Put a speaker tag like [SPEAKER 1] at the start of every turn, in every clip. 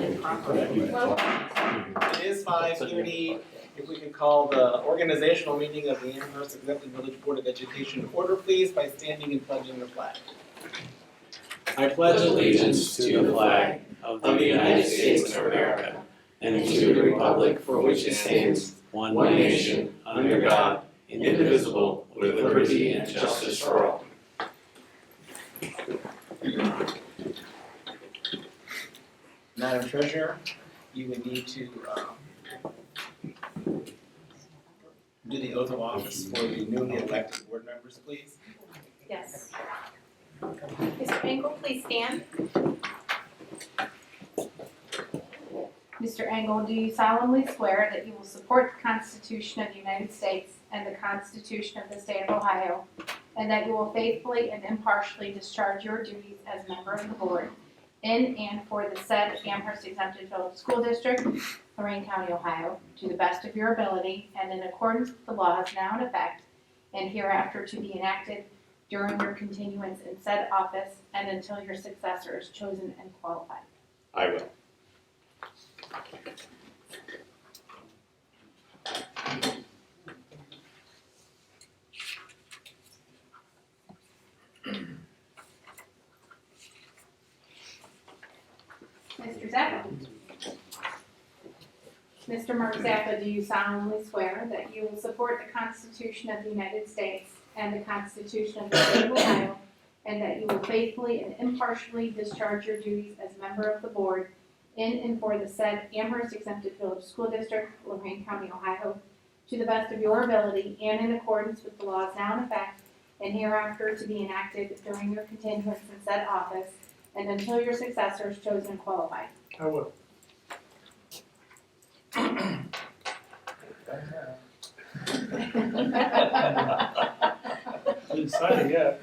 [SPEAKER 1] attended properly.
[SPEAKER 2] It is 5:30. If we can call the organizational meeting of the Amherst Exempted Village Board of Education to order, please, by standing and pledging the flag.
[SPEAKER 3] I pledge allegiance to the flag of the United States of America and to the republic for which it stands, one nation, under God, indivisible, with liberty and justice for all.
[SPEAKER 2] Madam Treasurer, you would need to do the oath of office for the newly elected board members, please.
[SPEAKER 1] Yes. Mr. Engel, please stand. Mr. Engel, do you solemnly swear that you will support the Constitution of the United States and the Constitution of the State of Ohio, and that you will faithfully and impartially discharge your duties as member of the board in and for the said Amherst Exempted Village School District, Lorraine County, Ohio, to the best of your ability and in accordance with the laws now in effect and hereafter to be enacted during your continuance in said office and until your successor is chosen and qualified?
[SPEAKER 2] I will.
[SPEAKER 1] Mr. Zappa? Mr. Mark Zappa, do you solemnly swear that you will support the Constitution of the United States and the Constitution of the State of Ohio, and that you will faithfully and impartially discharge your duties as member of the board in and for the said Amherst Exempted Village School District, Lorraine County, Ohio, to the best of your ability and in accordance with the laws now in effect and hereafter to be enacted during your continuance in said office and until your successor is chosen and qualified?
[SPEAKER 4] I will. Didn't sign it yet.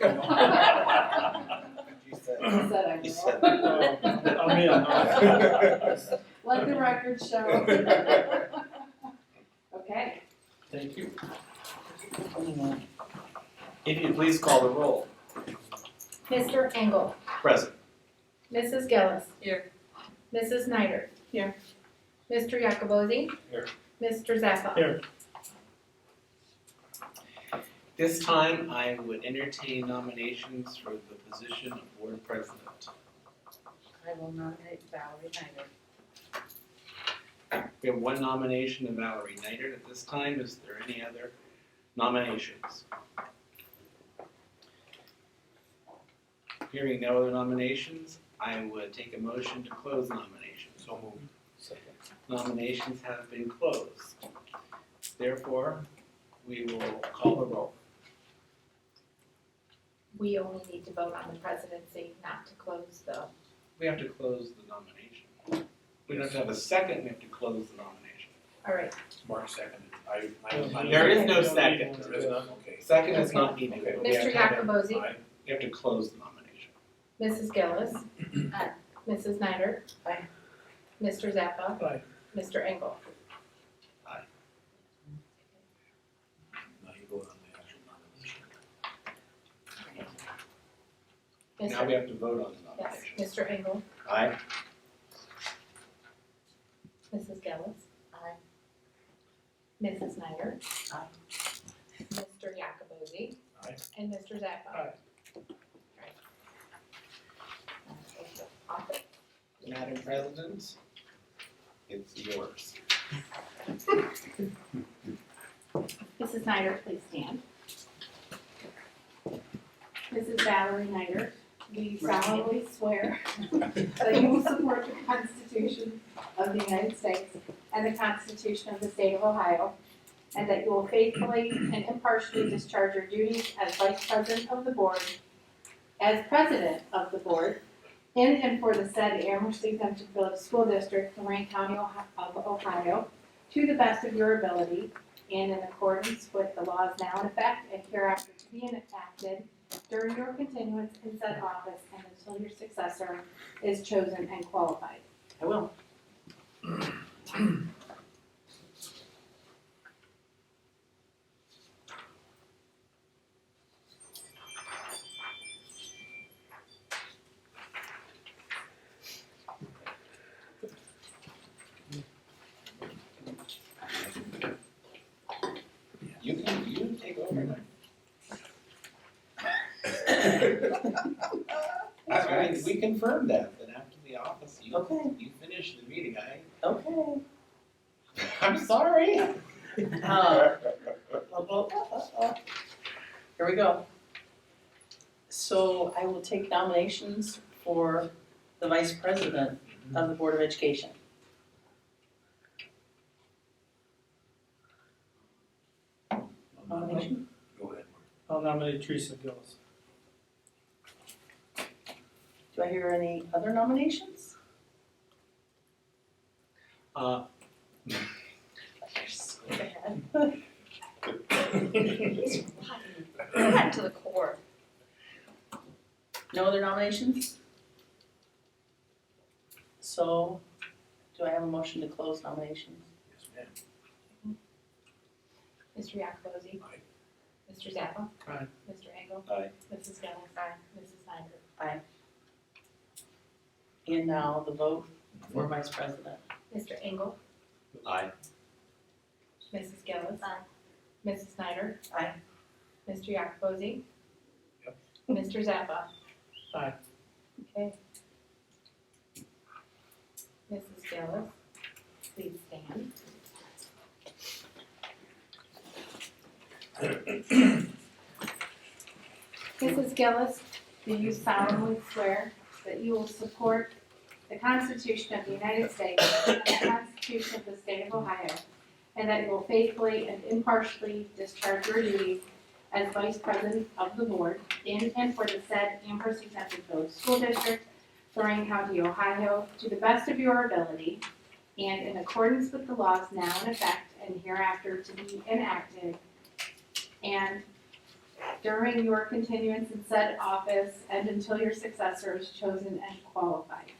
[SPEAKER 2] You said,
[SPEAKER 1] I said I
[SPEAKER 2] you
[SPEAKER 1] will.
[SPEAKER 2] said.
[SPEAKER 4] I'm in.
[SPEAKER 1] Let the record show. Okay.
[SPEAKER 4] Thank you.
[SPEAKER 2] If you please call the roll.
[SPEAKER 1] Mr. Engel.
[SPEAKER 2] Present.
[SPEAKER 1] Mrs. Gillis.
[SPEAKER 5] Here.
[SPEAKER 1] Mrs. Snyder.
[SPEAKER 5] Here.
[SPEAKER 1] Mr. Jacobosi.
[SPEAKER 4] Here.
[SPEAKER 1] Mr. Zappa.
[SPEAKER 4] Here.
[SPEAKER 2] This time, I would entertain nominations for the position of board president.
[SPEAKER 5] I will nominate Valerie Snyder.
[SPEAKER 2] We have one nomination of Valerie Neidert at this time. Is there any other nominations? Hearing no other nominations, I would take a motion to close nominations.
[SPEAKER 4] So moved. Second.
[SPEAKER 2] Nominations have been closed. Therefore, we will call the roll.
[SPEAKER 1] We only need to vote on the presidency, not to close the.
[SPEAKER 2] We have to close the nomination. We don't have to have a second, we have to close the nomination.
[SPEAKER 1] All right.
[SPEAKER 4] Mark seconded.
[SPEAKER 2] There is no second.
[SPEAKER 4] There is none? Okay.
[SPEAKER 2] Second is not needed.
[SPEAKER 4] Okay.
[SPEAKER 2] We have
[SPEAKER 1] Mr.
[SPEAKER 2] to have-
[SPEAKER 1] Jacobosi.
[SPEAKER 4] Aye.
[SPEAKER 2] We have to close the nomination.
[SPEAKER 1] Mrs. Gillis.
[SPEAKER 5] Aye.
[SPEAKER 1] Mrs. Snyder.
[SPEAKER 5] Aye.
[SPEAKER 1] Mr. Zappa.
[SPEAKER 4] Aye.
[SPEAKER 1] Mr. Engel.
[SPEAKER 4] Now you vote on the actual nomination.
[SPEAKER 2] Now we
[SPEAKER 1] Mr.
[SPEAKER 2] have to vote on the
[SPEAKER 1] Yes,
[SPEAKER 2] nomination.
[SPEAKER 1] Mr. Engel.
[SPEAKER 2] Aye.
[SPEAKER 1] Mrs. Gillis.
[SPEAKER 5] Aye.
[SPEAKER 1] Mrs. Snyder.
[SPEAKER 5] Aye.
[SPEAKER 1] Mr. Jacobosi.
[SPEAKER 4] Aye.
[SPEAKER 1] And Mr. Zappa.
[SPEAKER 4] Aye.
[SPEAKER 1] Office.
[SPEAKER 2] Madam President, it's yours.
[SPEAKER 1] Mrs. Snyder, please stand. Mrs. Valerie Snyder, do you solemnly swear that you will support the Constitution of the United States and the Constitution of the State of Ohio, and that you will faithfully and impartially discharge your duties as Vice President of the Board, as President of the Board, in and for the said Amherst Exempted Village School District, Lorraine County of Ohio, to the best of your ability and in accordance with the laws now in effect and hereafter to be enacted during your continuance in said office and until your successor is chosen and qualified?
[SPEAKER 5] I will.
[SPEAKER 2] You take over now. That's right, we confirmed that after the office,
[SPEAKER 6] Okay.
[SPEAKER 2] you finished the meeting,
[SPEAKER 6] Okay.
[SPEAKER 2] I'm sorry.
[SPEAKER 6] Here we go. So I will take nominations for the Vice President of the Board of Education. Nomination?
[SPEAKER 4] Go ahead.
[SPEAKER 7] I'll nominate Teresa Gillis.
[SPEAKER 6] Do I hear any other nominations?
[SPEAKER 5] You're so bad. Rotten to the core.
[SPEAKER 6] No other nominations? So, do I have a motion to close nominations?
[SPEAKER 4] Yes, ma'am.
[SPEAKER 1] Mr. Yakubowski.
[SPEAKER 4] Aye.
[SPEAKER 1] Mr. Zappa.
[SPEAKER 7] Aye.
[SPEAKER 1] Mr. Engel.
[SPEAKER 2] Aye.
[SPEAKER 1] Mrs. Gillis. Aye. Mrs. Snyder.
[SPEAKER 6] And now the vote for Vice President.
[SPEAKER 1] Mr. Engel.
[SPEAKER 2] Aye.
[SPEAKER 1] Mrs. Gillis. Aye. Mrs. Snyder.
[SPEAKER 6] Aye.
[SPEAKER 1] Mr. Yakubowski.
[SPEAKER 4] Yep.
[SPEAKER 1] Mr. Zappa.
[SPEAKER 7] Aye.
[SPEAKER 1] Okay. Mrs. Gillis, please stand. Mrs. Gillis, do you solemnly swear that you will support the Constitution of the United States and the Constitution of the State of Ohio, and that you will faithfully and impartially discharge your duties as Vice President of the Board in and for the said Amherst Exempted Village School District, Lorraine County, Ohio, to the best of your ability and in accordance with the laws now in effect and hereafter to be enacted, and during your continuance in said office and until your successor is chosen and qualified.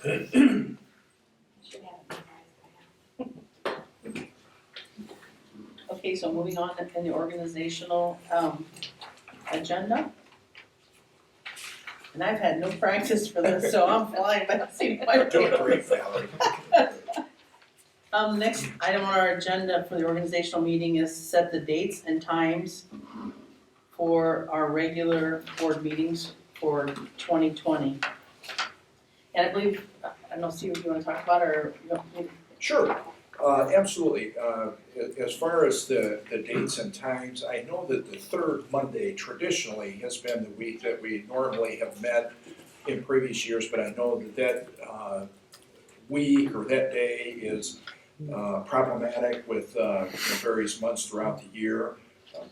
[SPEAKER 1] Should have it memorized by now.
[SPEAKER 6] Okay, so moving on in the organizational agenda. And I've had no practice for this, so I'm flying by the seat of my
[SPEAKER 4] Doing
[SPEAKER 6] pants.
[SPEAKER 4] great, Valerie.
[SPEAKER 6] Next item on our agenda for the organizational meeting is set the dates and times for our regular board meetings for 2020. And I believe, I don't know, Steve, if you want to talk about it, or you don't,
[SPEAKER 8] Sure, absolutely. As far as the dates and times, I know that the third Monday traditionally has been the week that we normally have met in previous years, but I know that week or that day is problematic with various months throughout the year.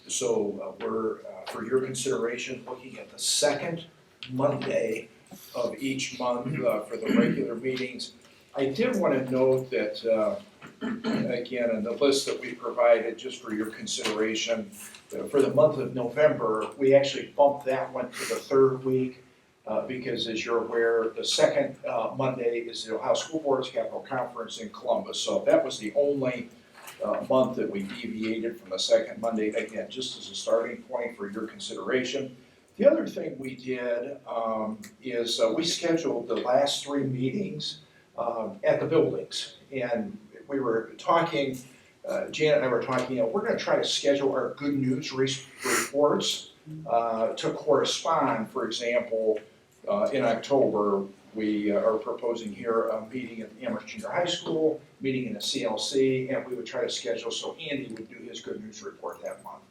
[SPEAKER 8] So we're, for your consideration, looking at the second Monday of each month for the regular meetings. I did want to note that, again, in the list that we provided, just for your consideration, for the month of November, we actually bumped that one to the third week because, as you're aware, the second Monday is the Ohio School Board's Capital Conference in Columbus. So that was the only month that we deviated from the second Monday, again, just as a starting point for your consideration. The other thing we did is we scheduled the last three meetings at the buildings. And we were talking, Janet and I were talking, we're gonna try to schedule our good news reports to correspond. For example, in October, we are proposing here a meeting at the Amherst Junior High School, meeting in the CLC, and we would try to schedule so Andy would do his good news report that month.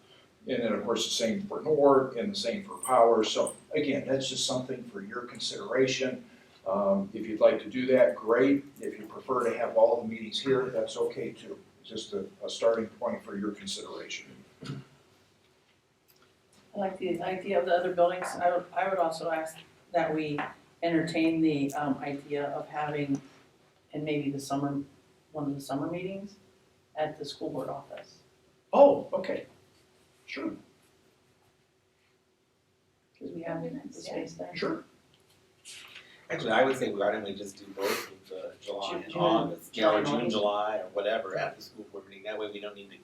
[SPEAKER 8] And then, of course, the same for Nord and the same for Power. So again, that's just something for your consideration. If you'd like to do that, great. If you prefer to have all the meetings here, that's okay too. Just a starting point for your consideration.
[SPEAKER 6] I like the idea of the other buildings. I would also ask that we entertain the idea of having, in maybe the summer, one of the summer meetings at the school board office.
[SPEAKER 8] Oh, okay. Sure,
[SPEAKER 6] Because we have the space there.
[SPEAKER 8] sure.
[SPEAKER 2] Actually, I would say why don't we just do both of the July and
[SPEAKER 6] June-
[SPEAKER 2] August,
[SPEAKER 6] July
[SPEAKER 2] or
[SPEAKER 6] and
[SPEAKER 2] June,
[SPEAKER 6] August.
[SPEAKER 2] July, or whatever, at the school board meeting, that way we don't need to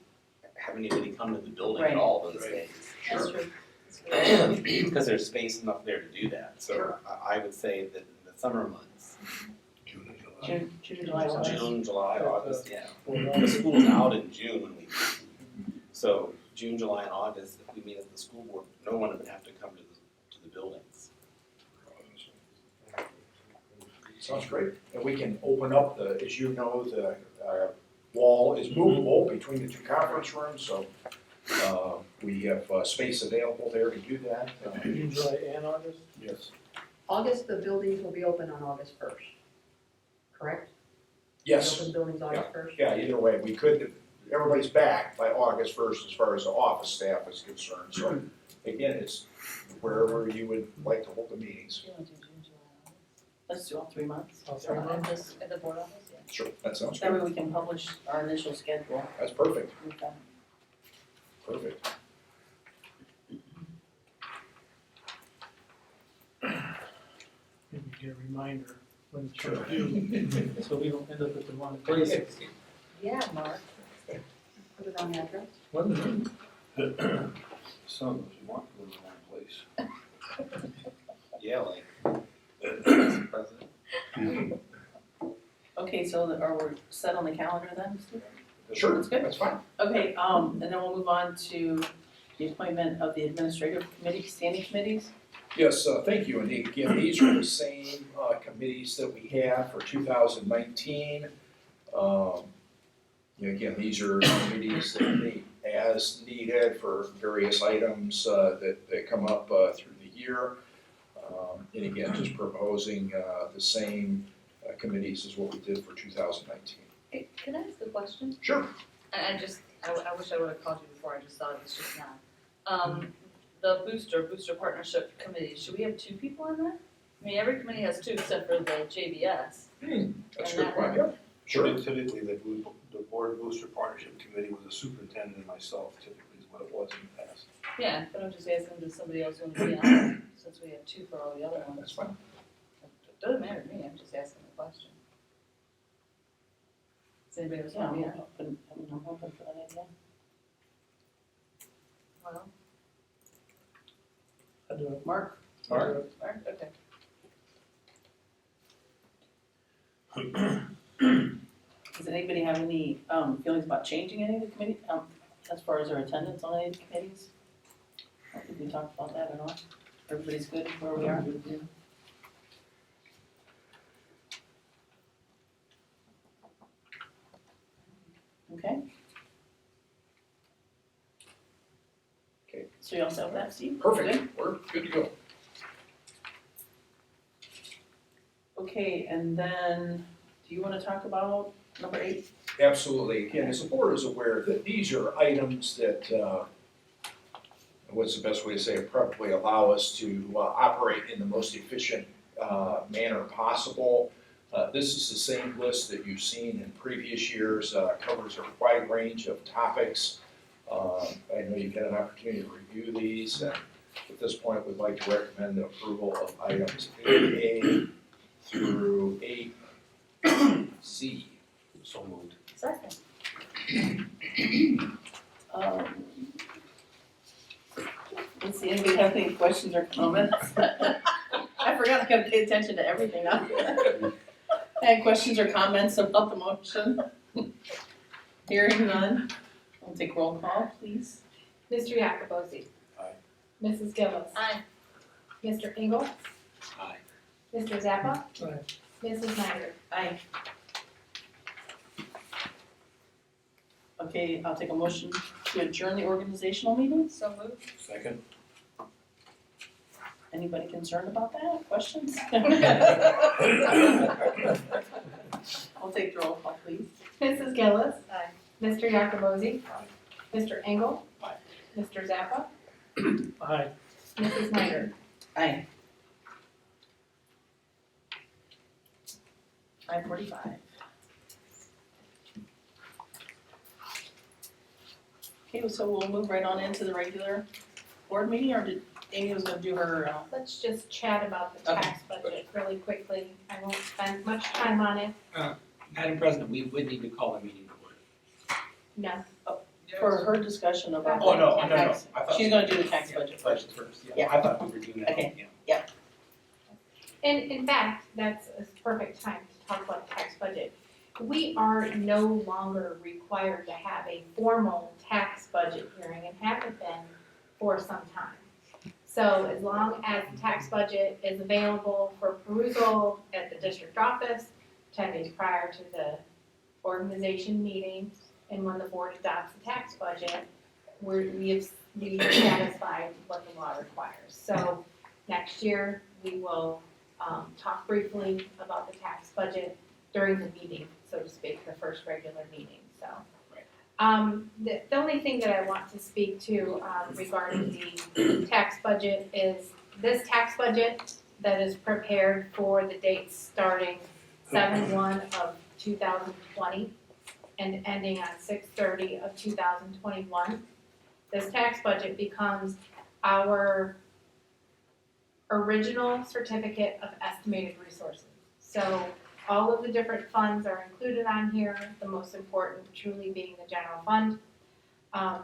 [SPEAKER 2] have anybody come to the building
[SPEAKER 6] Right.
[SPEAKER 2] at all those
[SPEAKER 8] Right.
[SPEAKER 2] days.
[SPEAKER 6] That's true.
[SPEAKER 2] Because there's space enough there to do that, so I would say that in the summer months,
[SPEAKER 4] June and July.
[SPEAKER 6] June, July, August.
[SPEAKER 2] June, July, August, yeah.
[SPEAKER 7] Well,
[SPEAKER 2] The school's out in June when we, so June, July, and August, if we meet at the school board, no one would have to come to the buildings.
[SPEAKER 8] Sounds great. And we can open up the, as you know, the wall is movable between the two conference rooms, so we have space available there to do that.
[SPEAKER 7] June, July, and August?
[SPEAKER 8] Yes.
[SPEAKER 9] August, the buildings will be open on August first, correct?
[SPEAKER 8] Yes,
[SPEAKER 9] Open buildings August first?
[SPEAKER 8] yeah, either way, we could, everybody's back by August first as far as the office staff is concerned. So again, it's wherever you would like to hold the meetings.
[SPEAKER 5] You want to do June, July, August?
[SPEAKER 6] Let's do all 3 months.
[SPEAKER 7] All 3 months?
[SPEAKER 5] At the board office, yeah.
[SPEAKER 8] Sure, that sounds
[SPEAKER 6] That way
[SPEAKER 8] good.
[SPEAKER 6] we can publish our initial schedule.
[SPEAKER 8] That's perfect,
[SPEAKER 6] Okay.
[SPEAKER 8] perfect.
[SPEAKER 7] Maybe get a reminder when it's due, so we don't end up at the wrong place.
[SPEAKER 5] Yeah, Mark.
[SPEAKER 9] Put it on the address.
[SPEAKER 7] What is it?
[SPEAKER 4] Some of us want to go to one place.
[SPEAKER 2] Yeah, like, Mr. President.
[SPEAKER 6] Okay, so are we set on the calendar then, Steve?
[SPEAKER 8] Sure,
[SPEAKER 6] That's good.
[SPEAKER 8] that's fine.
[SPEAKER 6] Okay, and then we'll move on to the appointment of the administrative committee, standing committees.
[SPEAKER 8] Yes, thank you, and again, these are the same committees that we have for 2019. Again, these are committees that meet as needed for various items that come up through the year. And again, just proposing the same committees as what we did for 2019.
[SPEAKER 5] Hey, can I ask a question?
[SPEAKER 8] Sure.
[SPEAKER 5] And I wish I would have called you before, I just thought of this just now. The booster partnership committee, should we have 2 people on that? I mean, every committee has 2 except for the JBS.
[SPEAKER 8] That's a good point, yeah. Sure.
[SPEAKER 4] Typically, the board booster partnership committee was a superintendent and myself, typically is what it was in the past.
[SPEAKER 5] Yeah, but I'm just asking, does somebody else want to be on it, since we have 2 for all the other ones?
[SPEAKER 8] That's fine.
[SPEAKER 5] It doesn't matter to me, I'm just asking a question. Does anybody else
[SPEAKER 6] Yeah,
[SPEAKER 5] want to
[SPEAKER 6] I'm
[SPEAKER 5] be on it?
[SPEAKER 6] open for that idea.
[SPEAKER 5] Well,
[SPEAKER 7] I do it.
[SPEAKER 6] Mark?
[SPEAKER 8] Mark?
[SPEAKER 5] Mark, okay.
[SPEAKER 6] Does anybody have any feelings about changing any of the committee, as far as our attendance on any of the committees? I don't think we talked about that at all. Everybody's good where we are? Okay.
[SPEAKER 8] Okay.
[SPEAKER 6] So you also have that, Steve? Good?
[SPEAKER 8] Perfect, we're good to go.
[SPEAKER 6] Okay, and then, do you wanna talk about number 8?
[SPEAKER 8] Absolutely. Again, as the board is aware that these are items that, what's the best way to say it, probably allow us to operate in the most efficient manner possible. This is the same list that you've seen in previous years, covers a wide range of topics. I know you've had an opportunity to review these, and at this point, we'd like to recommend the approval of items 8A through 8Z.
[SPEAKER 4] So moved.
[SPEAKER 5] Second.
[SPEAKER 6] Let's see, anybody have any questions or comments? I forgot I gotta pay attention to everything now. Any questions or comments about the motion? Hearing none, we'll take roll call, please.
[SPEAKER 1] Mr. Yakobozzi.
[SPEAKER 4] Aye.
[SPEAKER 1] Mrs. Gillis.
[SPEAKER 5] Aye.
[SPEAKER 1] Mr. Engel.
[SPEAKER 2] Aye.
[SPEAKER 1] Mr. Zappa.
[SPEAKER 7] Aye.
[SPEAKER 1] Mrs. Snyder.
[SPEAKER 6] Aye. Okay, I'll take a motion to adjourn the organizational meeting.
[SPEAKER 5] So moved.
[SPEAKER 4] Second.
[SPEAKER 6] Anybody concerned about that? Questions? I'll take the roll call, please.
[SPEAKER 1] Mrs. Gillis.
[SPEAKER 5] Aye.
[SPEAKER 1] Mr. Yakobozzi.
[SPEAKER 4] Aye.
[SPEAKER 1] Mr. Engel.
[SPEAKER 2] Aye.
[SPEAKER 1] Mr. Zappa.
[SPEAKER 7] Aye.
[SPEAKER 1] Mrs. Snyder.
[SPEAKER 6] Aye. 5:45. Okay, so we'll move right on into the regular board meeting, or did Amy was gonna do her,
[SPEAKER 1] Let's just chat about the tax budget really quickly. I won't spend much time on it.
[SPEAKER 2] Madam President, we would need to call a meeting to order.
[SPEAKER 1] No.
[SPEAKER 6] for her discussion about.
[SPEAKER 2] Oh, no,
[SPEAKER 6] the
[SPEAKER 2] no, no,
[SPEAKER 6] tax.
[SPEAKER 2] I thought.
[SPEAKER 6] She's gonna do the tax budget
[SPEAKER 2] Budget
[SPEAKER 6] first.
[SPEAKER 2] first, yeah.
[SPEAKER 6] Yeah.
[SPEAKER 2] I thought we were doing that.
[SPEAKER 6] Okay.
[SPEAKER 2] yeah.
[SPEAKER 1] And in fact, that's a perfect time to talk about the tax budget. We are no longer required to have a formal tax budget hearing and haven't been for some time. So as long as the tax budget is available for perusal at the district office 10 days prior to the organization meeting, and when the board adopts the tax budget, we've satisfied what the law requires. So next year, we will talk briefly about the tax budget during the meeting, so to speak, the first regular meeting, so. The only thing that I want to speak to regarding the tax budget is this tax budget that is prepared for the dates starting 7/1 of 2020 and ending on 6/30 of 2021. This tax budget becomes our original certificate of estimated resources. So all of the different funds are included on here, the most important truly being the general fund.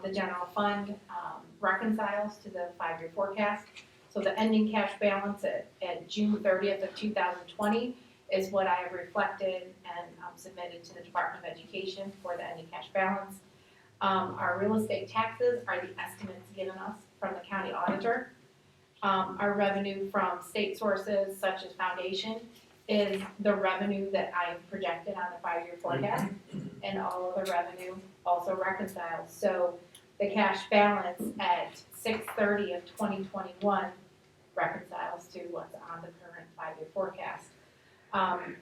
[SPEAKER 1] The general fund reconciles to the 5-year forecast. So the ending cash balance at June 30th of 2020 is what I have reflected and submitted to the Department of Education for the ending cash balance. Our real estate taxes are the estimates given us from the county auditor. Our revenue from state sources such as foundation is the revenue that I projected on the 5-year forecast, and all of the revenue also reconciles. So the cash balance at 6/30 of 2021 reconciles to what's on the current 5-year forecast.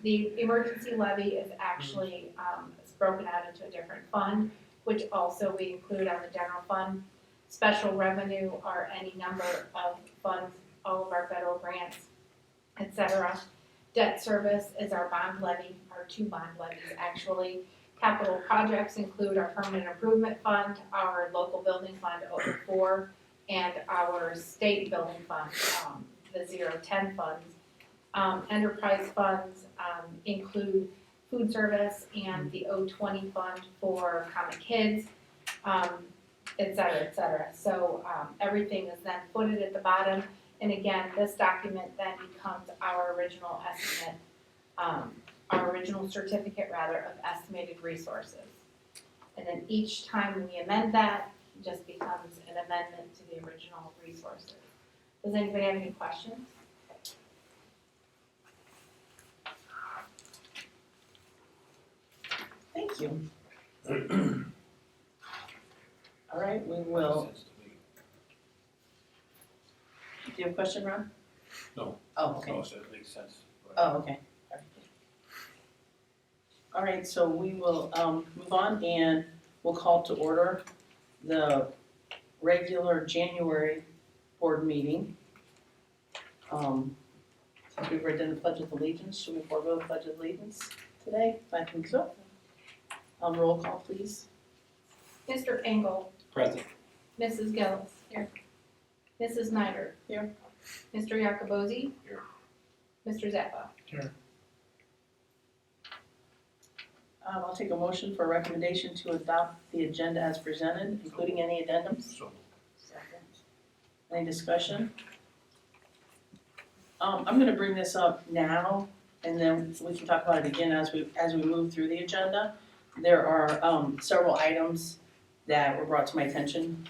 [SPEAKER 1] The emergency levy is actually it's broken out into a different fund, which also we include on the general fund. Special revenue are any number of funds, all of our federal grants, etc. Debt service is our bond levy, our 2 bond levies actually. Capital projects include our permanent improvement fund, our local building fund 04, and our state building fund, the 010 funds. Enterprise funds include food service and the 020 fund for Common Kids, et cetera, et cetera. So everything is then footed at the bottom. And again, this document then becomes our original estimate, our original certificate rather of estimated resources. And then each time we amend that, it just becomes an amendment to the original resources. Does anybody have any questions?
[SPEAKER 6] Thank you. All right, we will. Do you have a question, Ron?
[SPEAKER 4] No.
[SPEAKER 6] Oh, okay.
[SPEAKER 4] No, so it makes sense.
[SPEAKER 6] Oh, okay. All right, so we will move on and we'll call to order the regular January board meeting. Since we've already done the Pledge of Allegiance, should we forego the Pledge of Allegiance today? I think so. Roll call, please.
[SPEAKER 1] Mr. Engel.
[SPEAKER 2] Present.
[SPEAKER 1] Mrs. Gillis. Here. Mrs. Snyder.
[SPEAKER 6] Here.
[SPEAKER 1] Mr. Yakobozzi.
[SPEAKER 4] Here.
[SPEAKER 1] Mr. Zappa.
[SPEAKER 7] Here.
[SPEAKER 6] I'll take a motion for a recommendation to adopt the agenda as presented, including any addendums.
[SPEAKER 4] So,
[SPEAKER 6] Any discussion? I'm gonna bring this up now, and then we can talk about it again as we move through the agenda. There are several items that were brought to my attention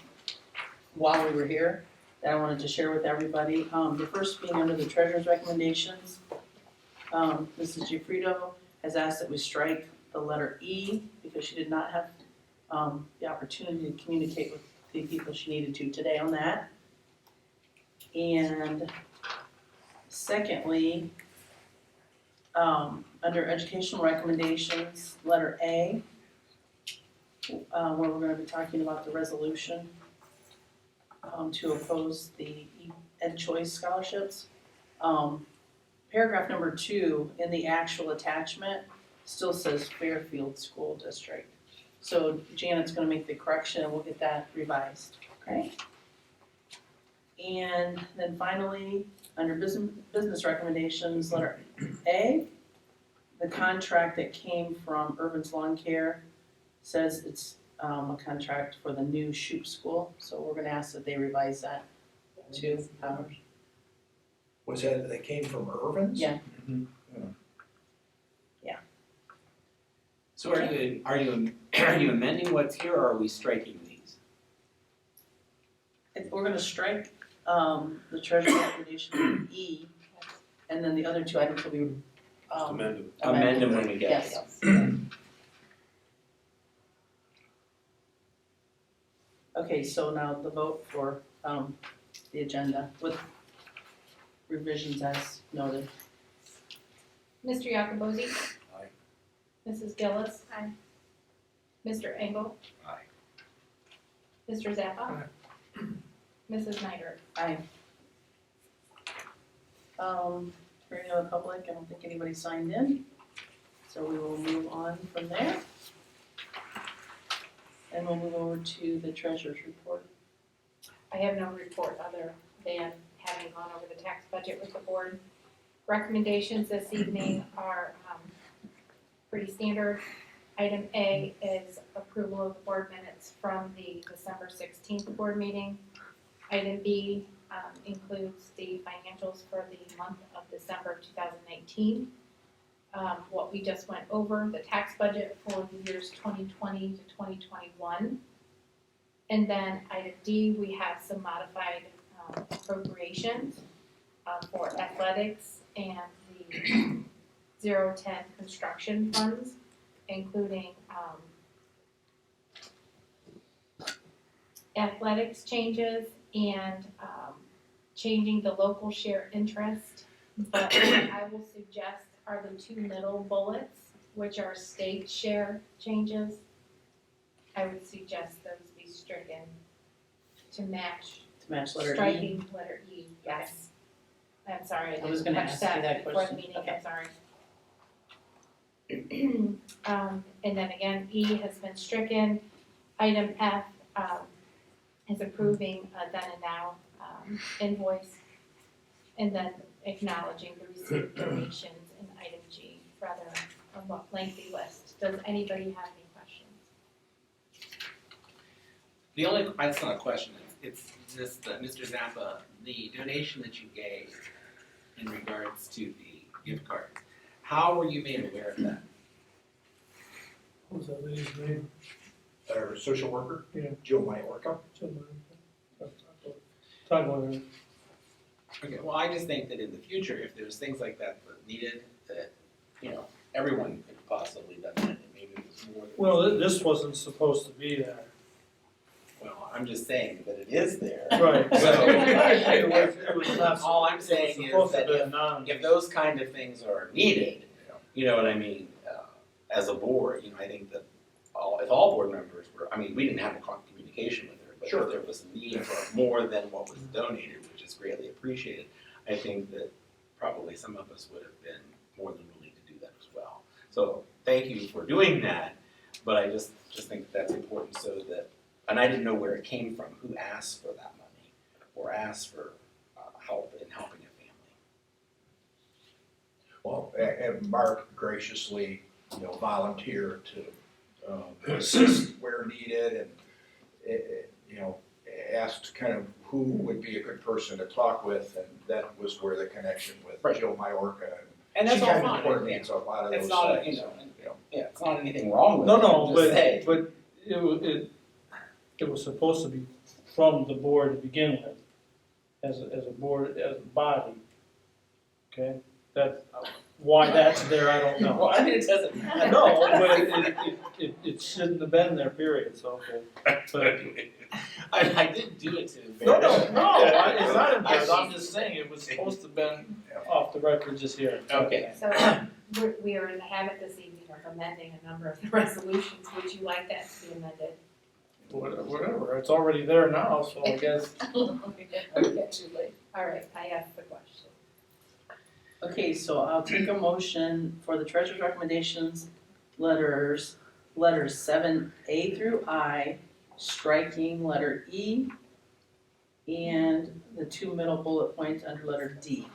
[SPEAKER 6] while we were here that I wanted to share with everybody. The first being under the treasurer's recommendations. Mrs. Giuffredo has asked that we strike the letter E because she did not have the opportunity to communicate with the people she needed to today on that. And secondly, under educational recommendations, letter A, where we're going to be talking about the resolution to oppose the Ed Choice scholarships. Paragraph number 2 in the actual attachment still says Fairfield School District. So Janet's going to make the correction and we'll get that revised, okay? And then finally, under business recommendations, letter A, the contract that came from Urban's Lawn Care says it's a contract for the new Shoup School, so we're gonna ask that they revise that to Amherst.
[SPEAKER 8] Was that came from Irvin's?
[SPEAKER 6] Yeah.
[SPEAKER 3] So are you amending what's here, or are we striking these?
[SPEAKER 6] We're gonna strike the treasurer recommendation E, and then the other two items will be
[SPEAKER 4] Just amend it.
[SPEAKER 3] Amend them when we get to
[SPEAKER 6] Yes.
[SPEAKER 3] them.
[SPEAKER 6] Okay, so now the vote for the agenda with revisions as noted.
[SPEAKER 1] Mr. Yakobozzi?
[SPEAKER 4] Aye.
[SPEAKER 1] Mrs. Gillis? Aye. Mr. Engel?
[SPEAKER 4] Aye.
[SPEAKER 1] Mr. Zappa? Mrs. Snyder?
[SPEAKER 6] Aye. For any other public, I don't think anybody signed in, so we will move on from there. And we'll move over to the treasurer's report.
[SPEAKER 1] I have no report other than having gone over the tax budget with the board. Recommendations this evening are pretty standard. Item A is approval of the board minutes from the December 16th board meeting. Item B includes the financials for the month of December 2019. What we just went over, the tax budget for the years 2020 to 2021. And then item D, we have some modified appropriations for athletics and the 010 construction funds, including athletics changes and changing the local share interest. But what I will suggest are the two middle bullets, which are state share changes. I would suggest those be stricken to match
[SPEAKER 6] Letter E.
[SPEAKER 1] striking letter E, yes. I'm sorry, I
[SPEAKER 6] I was
[SPEAKER 1] didn't
[SPEAKER 6] gonna
[SPEAKER 1] catch
[SPEAKER 6] ask you that
[SPEAKER 1] that before the
[SPEAKER 6] question.
[SPEAKER 1] meeting,
[SPEAKER 6] Okay.
[SPEAKER 1] I'm sorry. And then again, E has been stricken. Item F, is approving a then and now, invoice. And then acknowledging the receipt of donations in item G, rather a lengthy list. Does anybody have any questions?
[SPEAKER 2] The only, it's not a question, it's just, Mr. Zappa, the donation that you gave in regards to the gift cards, how were you made aware of that?
[SPEAKER 7] What was that lady's name?
[SPEAKER 8] Our social worker?
[SPEAKER 7] Yeah.
[SPEAKER 8] Jill Majorca.
[SPEAKER 7] Talk about her.
[SPEAKER 2] Okay, well, I just think that in the future, if there's things like that needed, that, everyone could possibly done that, and maybe it was more than.
[SPEAKER 7] Well, this wasn't supposed to be there.
[SPEAKER 2] Well, I'm just saying that it is there.
[SPEAKER 7] Right.
[SPEAKER 2] So-
[SPEAKER 7] It was not.
[SPEAKER 2] All I'm saying is
[SPEAKER 7] supposed to
[SPEAKER 2] that
[SPEAKER 7] be
[SPEAKER 2] if
[SPEAKER 7] anonymous.
[SPEAKER 2] if those kind of things are needed, you know what I mean, as a board, I think that if all board members were, we didn't have a communication with her, but
[SPEAKER 8] Sure.
[SPEAKER 2] if there was a need for more than what was donated, which is greatly appreciated, I think that probably some of us would have been more than willing to do that as well. So thank you for doing that, but I just think that's important so that, and I didn't know where it came from, who asked for that money, or asked for help in helping a family.
[SPEAKER 8] Well, and Mark graciously, volunteered to assist where needed and, asked kind of who would be a good person to talk with, and that was where the connection with
[SPEAKER 2] Right.
[SPEAKER 8] Jill Majorca
[SPEAKER 2] And
[SPEAKER 8] and
[SPEAKER 2] that's
[SPEAKER 8] she
[SPEAKER 2] all
[SPEAKER 8] kind of
[SPEAKER 2] fine.
[SPEAKER 8] coordinates a lot of those
[SPEAKER 2] It's not,
[SPEAKER 8] things.
[SPEAKER 2] yeah, it's not anything wrong with it.
[SPEAKER 7] No,
[SPEAKER 2] I'm just saying.
[SPEAKER 7] but it was supposed to be from the board to begin with, as a board, as a body. Okay, that, why that's there, I don't know.
[SPEAKER 2] Well, it doesn't matter.
[SPEAKER 7] No, but it shouldn't have been there, period, so, okay. But,
[SPEAKER 2] I didn't do it to
[SPEAKER 7] no,
[SPEAKER 2] embarrass you.
[SPEAKER 7] it's not embarrassed, I'm just saying, it was supposed to have been off the record just here.
[SPEAKER 2] Okay.
[SPEAKER 1] So we are in the habit this evening of amending a number of the resolutions. Would you like that to be amended?
[SPEAKER 7] Whatever, it's already there now, so I guess.
[SPEAKER 1] Okay, too late. All right, I asked the question.
[SPEAKER 6] Okay, so I'll take a motion for the treasurer's recommendations, letters 7A through I, striking letter E, and the 2 middle bullet points under letter D.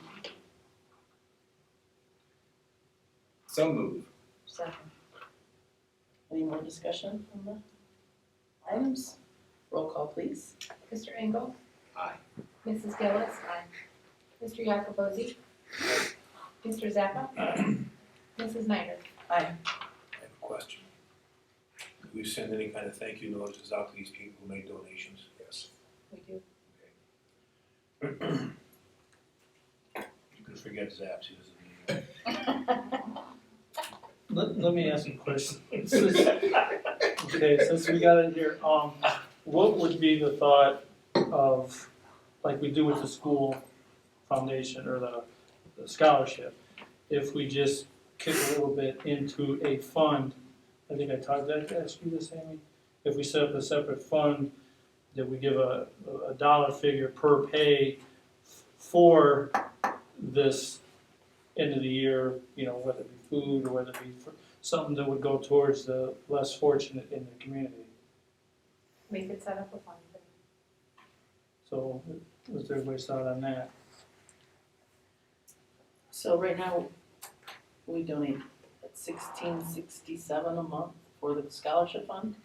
[SPEAKER 2] So move.
[SPEAKER 5] Second.
[SPEAKER 6] Any more discussion on the items? Roll call, please.
[SPEAKER 1] Mr. Engel?
[SPEAKER 2] Aye.
[SPEAKER 1] Mrs. Gillis? Aye. Mr. Yakobozzi? Mr. Zappa? Mrs. Snyder?
[SPEAKER 4] I have a question. Do we send any kind of thank you notices out to these people who made donations? Yes.
[SPEAKER 5] We do.
[SPEAKER 4] You can forget Zaps, he doesn't need it.
[SPEAKER 7] Let me ask you a question. Okay, since we got in here, what would be the thought of, like we do with the school foundation or the scholarship, if we just kick a little bit into a fund? I think did I ask you this, Amy? If we set up a separate fund, that we give a dollar figure per pay for this end of the year, you know, whether it be food or whether it be for something that would go towards the less fortunate in the community.
[SPEAKER 1] We could set up a fund.
[SPEAKER 7] So, what's everybody's thought on that?
[SPEAKER 6] So right now, we donate $16.67 a month for the scholarship fund.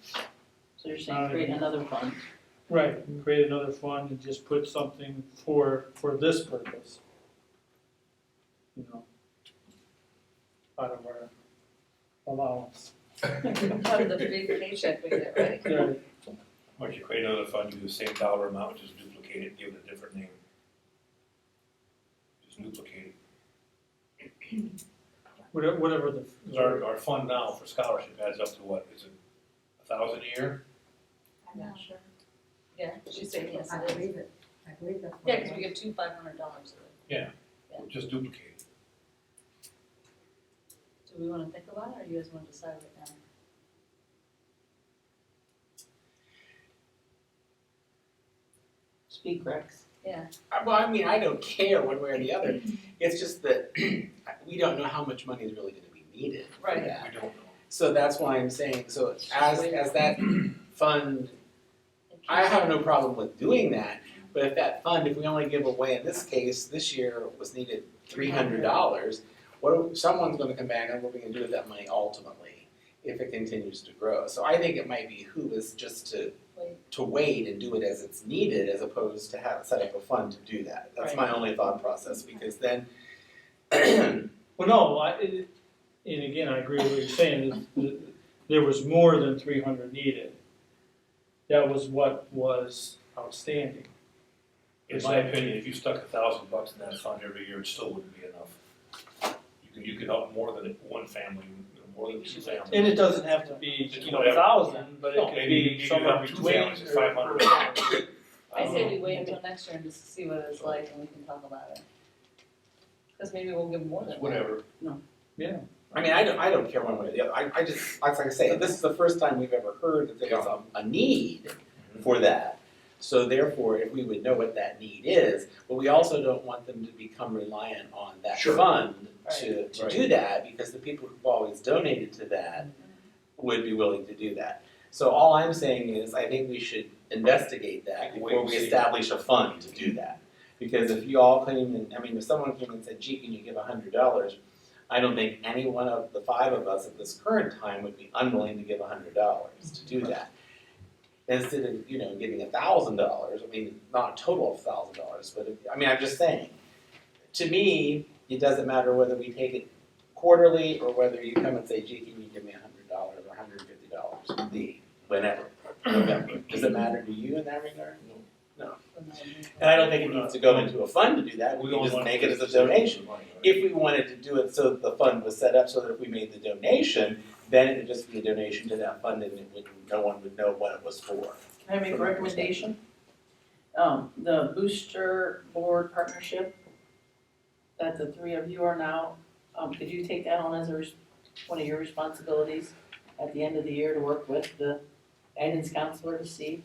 [SPEAKER 6] So you're saying create another fund.
[SPEAKER 7] Right, create another fund and just put something for this purpose. You know, out of our allowance.
[SPEAKER 5] Out of the big paycheck we get, right?
[SPEAKER 7] Yeah,
[SPEAKER 4] Why don't you create another fund, do the same dollar amount, just duplicate it, give it a different name. Just duplicate it.
[SPEAKER 7] whatever the.
[SPEAKER 4] 'Cause our fund now for scholarship adds up to what, is it $1,000 a year?
[SPEAKER 1] I'm not sure.
[SPEAKER 5] Yeah, she's saying yes,
[SPEAKER 9] I
[SPEAKER 5] it is.
[SPEAKER 9] believe it. I believe that's. what
[SPEAKER 5] Yeah,
[SPEAKER 9] it
[SPEAKER 5] because we
[SPEAKER 9] was.
[SPEAKER 5] get $500 of it. Yeah.
[SPEAKER 4] Just duplicate it.
[SPEAKER 5] Do we want to think about it, or you guys want to decide right now?
[SPEAKER 6] Speak, Rex.
[SPEAKER 5] Yeah.
[SPEAKER 2] Well, I mean, I don't care one way or the other. It's just that we don't know how much money is really gonna be needed for
[SPEAKER 5] Right.
[SPEAKER 2] that.
[SPEAKER 4] We don't know.
[SPEAKER 2] So that's why I'm saying, so as that fund, I have no problem with doing that, but if that fund, if we only give away, in this case, this year was needed $300, someone's gonna come back and what are we gonna do with that money ultimately, if it continues to grow? So I think it might behoove us just to wait and do it as it's needed, as opposed to set up a fund to do that. That's my only thought process, because then,
[SPEAKER 7] Well, no, and again, I agree with what you're saying, there was more than 300 needed. That was what was outstanding.
[SPEAKER 4] In my opinion, if you stuck $1,000 in that fund every year, it still wouldn't be enough. You could help more than one family, more than two families.
[SPEAKER 7] And it doesn't have to be,
[SPEAKER 4] Just
[SPEAKER 7] you know,
[SPEAKER 4] whatever.
[SPEAKER 7] 1,000, but it
[SPEAKER 4] No,
[SPEAKER 7] could
[SPEAKER 4] maybe
[SPEAKER 7] be
[SPEAKER 4] you could
[SPEAKER 7] somewhere
[SPEAKER 4] have two
[SPEAKER 7] between.
[SPEAKER 4] families at 500.
[SPEAKER 5] I say we wait until next year and just see what it's like, and we can talk about it. Because maybe we'll give more than that.
[SPEAKER 4] Whatever.
[SPEAKER 7] Yeah.
[SPEAKER 2] I mean, I don't care one way or the other. I just, like I say, this is the first time we've ever heard that there was a need for that. So therefore, if we would know what that need is, but we also don't want them to become reliant on that
[SPEAKER 8] Sure.
[SPEAKER 2] fund to
[SPEAKER 8] Right.
[SPEAKER 2] do that, because the people who've always donated to that would be willing to do that. So all I'm saying is, I think we should investigate that
[SPEAKER 4] Wait
[SPEAKER 2] before
[SPEAKER 4] and
[SPEAKER 2] we
[SPEAKER 4] see.
[SPEAKER 2] establish a fund to do that. Because if you all came and, I mean, if someone came and said, gee, can you give $100? I don't think any one of the 5 of us at this current time would be unwilling to give $100 to do that. Instead of, you know, giving $1,000, I mean, not a total of $1,000, but I mean, I'm just saying, to me, it doesn't matter whether we take it quarterly or whether you come and say, gee, can you give me $100 or $150, whenever, November. Does it matter to you in that regard? No. And I don't think it needs to go into a fund to do that, we can just make it as a donation. If we wanted to do it so that the fund was set up so that if we made the donation, then it would just be a donation to that fund and no one would know what it was for.
[SPEAKER 6] Can I make a recommendation? The booster board partnership that the 3 of you are now, could you take that on as one of your responsibilities at the end of the year to work with the guidance counselor to see?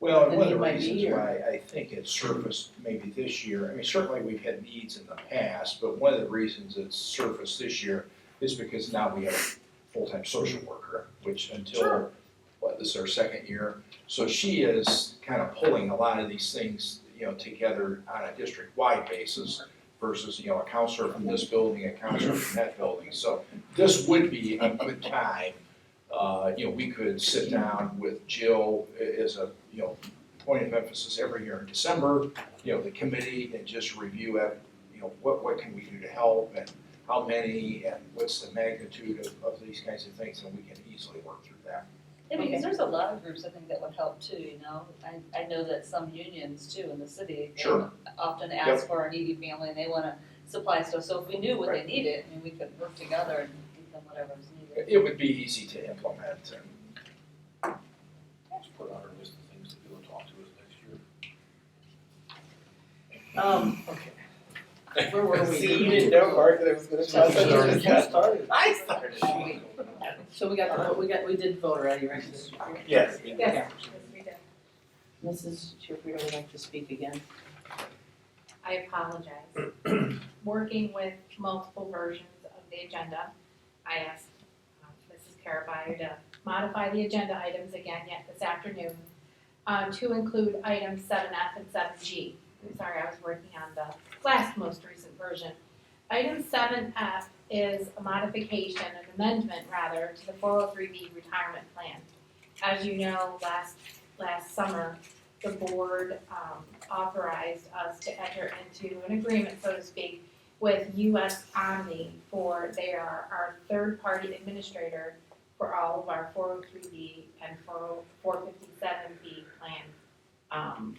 [SPEAKER 8] Well,
[SPEAKER 6] The
[SPEAKER 8] one of the
[SPEAKER 6] need might be
[SPEAKER 8] reasons
[SPEAKER 6] here.
[SPEAKER 8] why I think it surfaced maybe this year, I mean, certainly we've had needs in the past, but one of the reasons it's surfaced this year is because now we have a full-time social worker, which until, this is our second year. So she is kind of pulling a lot of these things, together on a district-wide basis versus, a counselor from this building, a counselor from that building. So this would be a good time. We could sit down with Jill as a, point of emphasis every year in December, the committee, and just review it, what can we do to help, and how many, and what's the magnitude of these kinds of things, and we can easily work through that.
[SPEAKER 5] Yeah, because there's a lot of groups I think that would help too, I know that some unions too in the city, they
[SPEAKER 8] Sure.
[SPEAKER 5] often ask for a needy family and they wanna supply stuff, so if we knew what they needed, we could work together and give them whatever's needed.
[SPEAKER 8] It would be easy to implement, and
[SPEAKER 4] Let's put on our list of things to do and talk to us next year.
[SPEAKER 6] Where were we?
[SPEAKER 3] See, you didn't know, Mark, that I was gonna talk about
[SPEAKER 7] Started.
[SPEAKER 3] this.
[SPEAKER 7] Started.
[SPEAKER 3] I started.
[SPEAKER 6] So we did vote already, right?
[SPEAKER 2] Yes.
[SPEAKER 1] Yes, yes, we did.
[SPEAKER 6] Mrs. Shapiro would like to speak again.
[SPEAKER 1] I apologize. Working with multiple versions of the agenda, I asked Mrs. Carabio to modify the agenda items again yet this afternoon to include items 7F and 7G. I'm sorry, I was working on the last most recent version. Item 7F is a modification, an amendment rather, to the 403B retirement plan. As you know, last summer, the board authorized us to enter into an agreement, so to speak, with US Omni for they are our third-party administrator for all of our 403B and 457B plan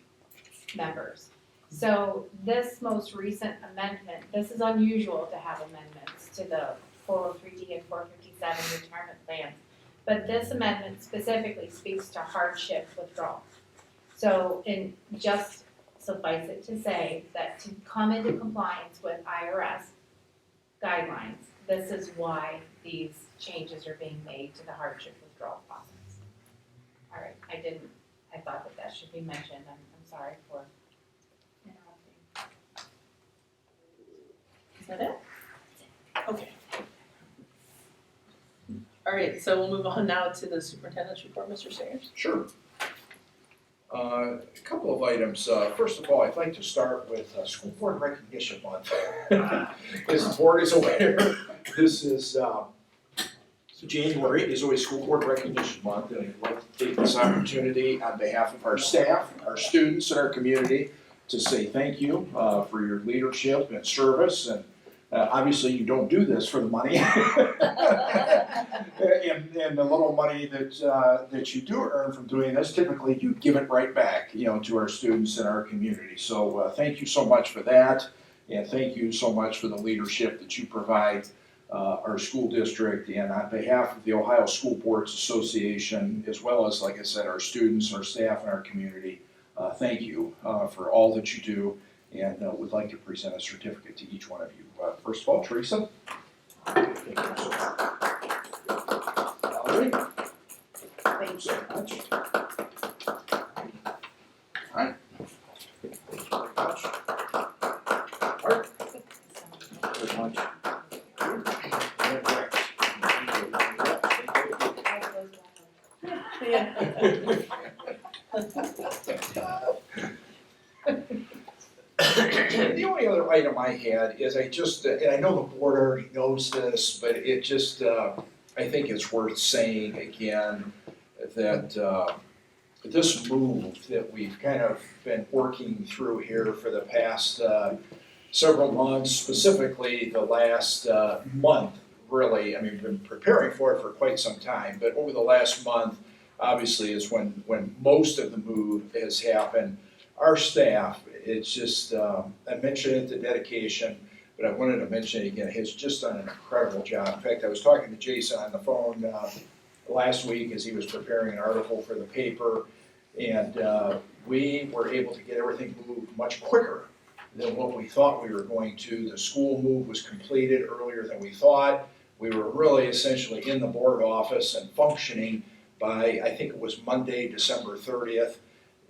[SPEAKER 1] members. So this most recent amendment, this is unusual to have amendments to the 403D and 457 retirement plans, but this amendment specifically speaks to hardship withdrawal. So just suffice it to say that to come into compliance with IRS guidelines, this is why these changes are being made to the hardship withdrawal process. All right, I thought that should be mentioned, I'm sorry for interrupting.
[SPEAKER 6] Is that it? Okay. All right, so we'll move on now to the superintendent's report, Mr. Sayers.
[SPEAKER 8] sure. A couple of items. First of all, I'd like to start with School Board Recognition Month. As the board is aware, this is, so January is always School Board Recognition Month, and I'd like to take this opportunity on behalf of our staff, our students, and our community to say thank you for your leadership and service, and obviously you don't do this for the money. And the little money that you do earn from doing this, typically you give it right back, to our students and our community. So thank you so much for that, and thank you so much for the leadership that you provide our school district. And on behalf of the Ohio School Boards Association, as well as, like I said, our students, our staff, and our community, thank you for all that you do, and would like to present a certificate to each one of you. First of all, Teresa. Thank you so much. Valerie. Thank you so much. All right. Thank you very much. Art. Very much. The only other item I had is and I know the board already knows this, but it just, I think it's worth saying again that this move that we've kind of been working through here for the past several months, specifically the last month, really, we've been preparing for it for quite some time, but over the last month, obviously, is when most of the move has happened. Our staff, it's just, I mentioned it, the dedication, but I wanted to mention it again, has just done an incredible job. In fact, I was talking to Jason on the phone last week as he was preparing an article for the paper, and we were able to get everything moved much quicker than what we thought we were going to. The school move was completed earlier than we thought. We were really essentially in the board office and functioning by, I think it was Monday, December 30th.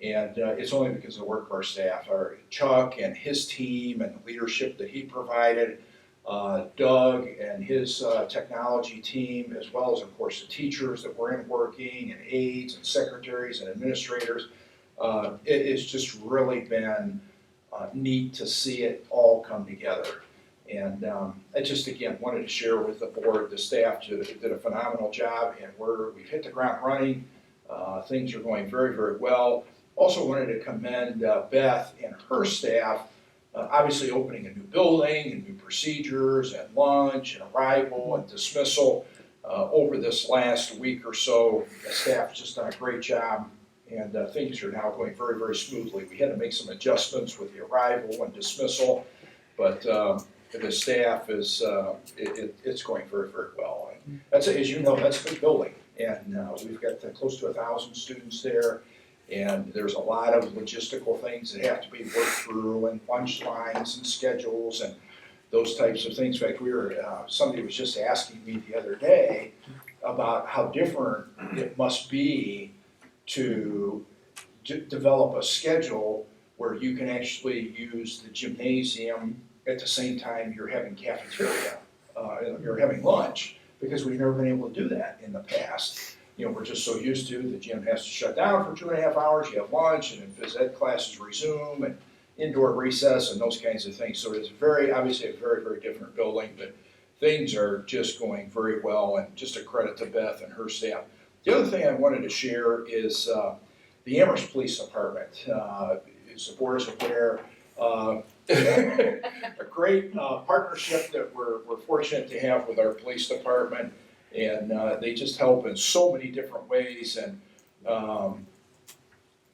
[SPEAKER 8] And it's only because of the work of our staff, our Chuck and his team and the leadership that he provided. Doug and his technology team, as well as, of course, the teachers that were in working, and aides and secretaries and administrators. It's just really been neat to see it all come together. And I just, again, wanted to share with the board, the staff did a phenomenal job, and we've hit the ground running. Things are going very, very well. Also wanted to commend Beth and her staff, obviously opening a new building and new procedures and lunch and arrival and dismissal over this last week or so. The staff's just done a great job, and things are now going very, very smoothly. We had to make some adjustments with the arrival and dismissal, but the staff is, it's going very, very well. And that's, as you know, that's a big building, and we've got close to 1,000 students there. And there's a lot of logistical things that have to be worked through, and lunch lines and schedules and those types of things. In fact, somebody was just asking me the other day about how different it must be to develop a schedule where you can actually use the gymnasium at the same time you're having cafeteria, you're having lunch, because we've never been able to do that in the past. We're just so used to the gym has to shut down for 2.5 hours, you have lunch, and then phys ed classes resume, and indoor recess, and those kinds of things. So it's obviously a very, very different building, but things are just going very well, and just a credit to Beth and her staff. The other thing I wanted to share is the Amherst Police Department. As the board is aware, a great partnership that we're fortunate to have with our police department. And they just help in so many different ways, and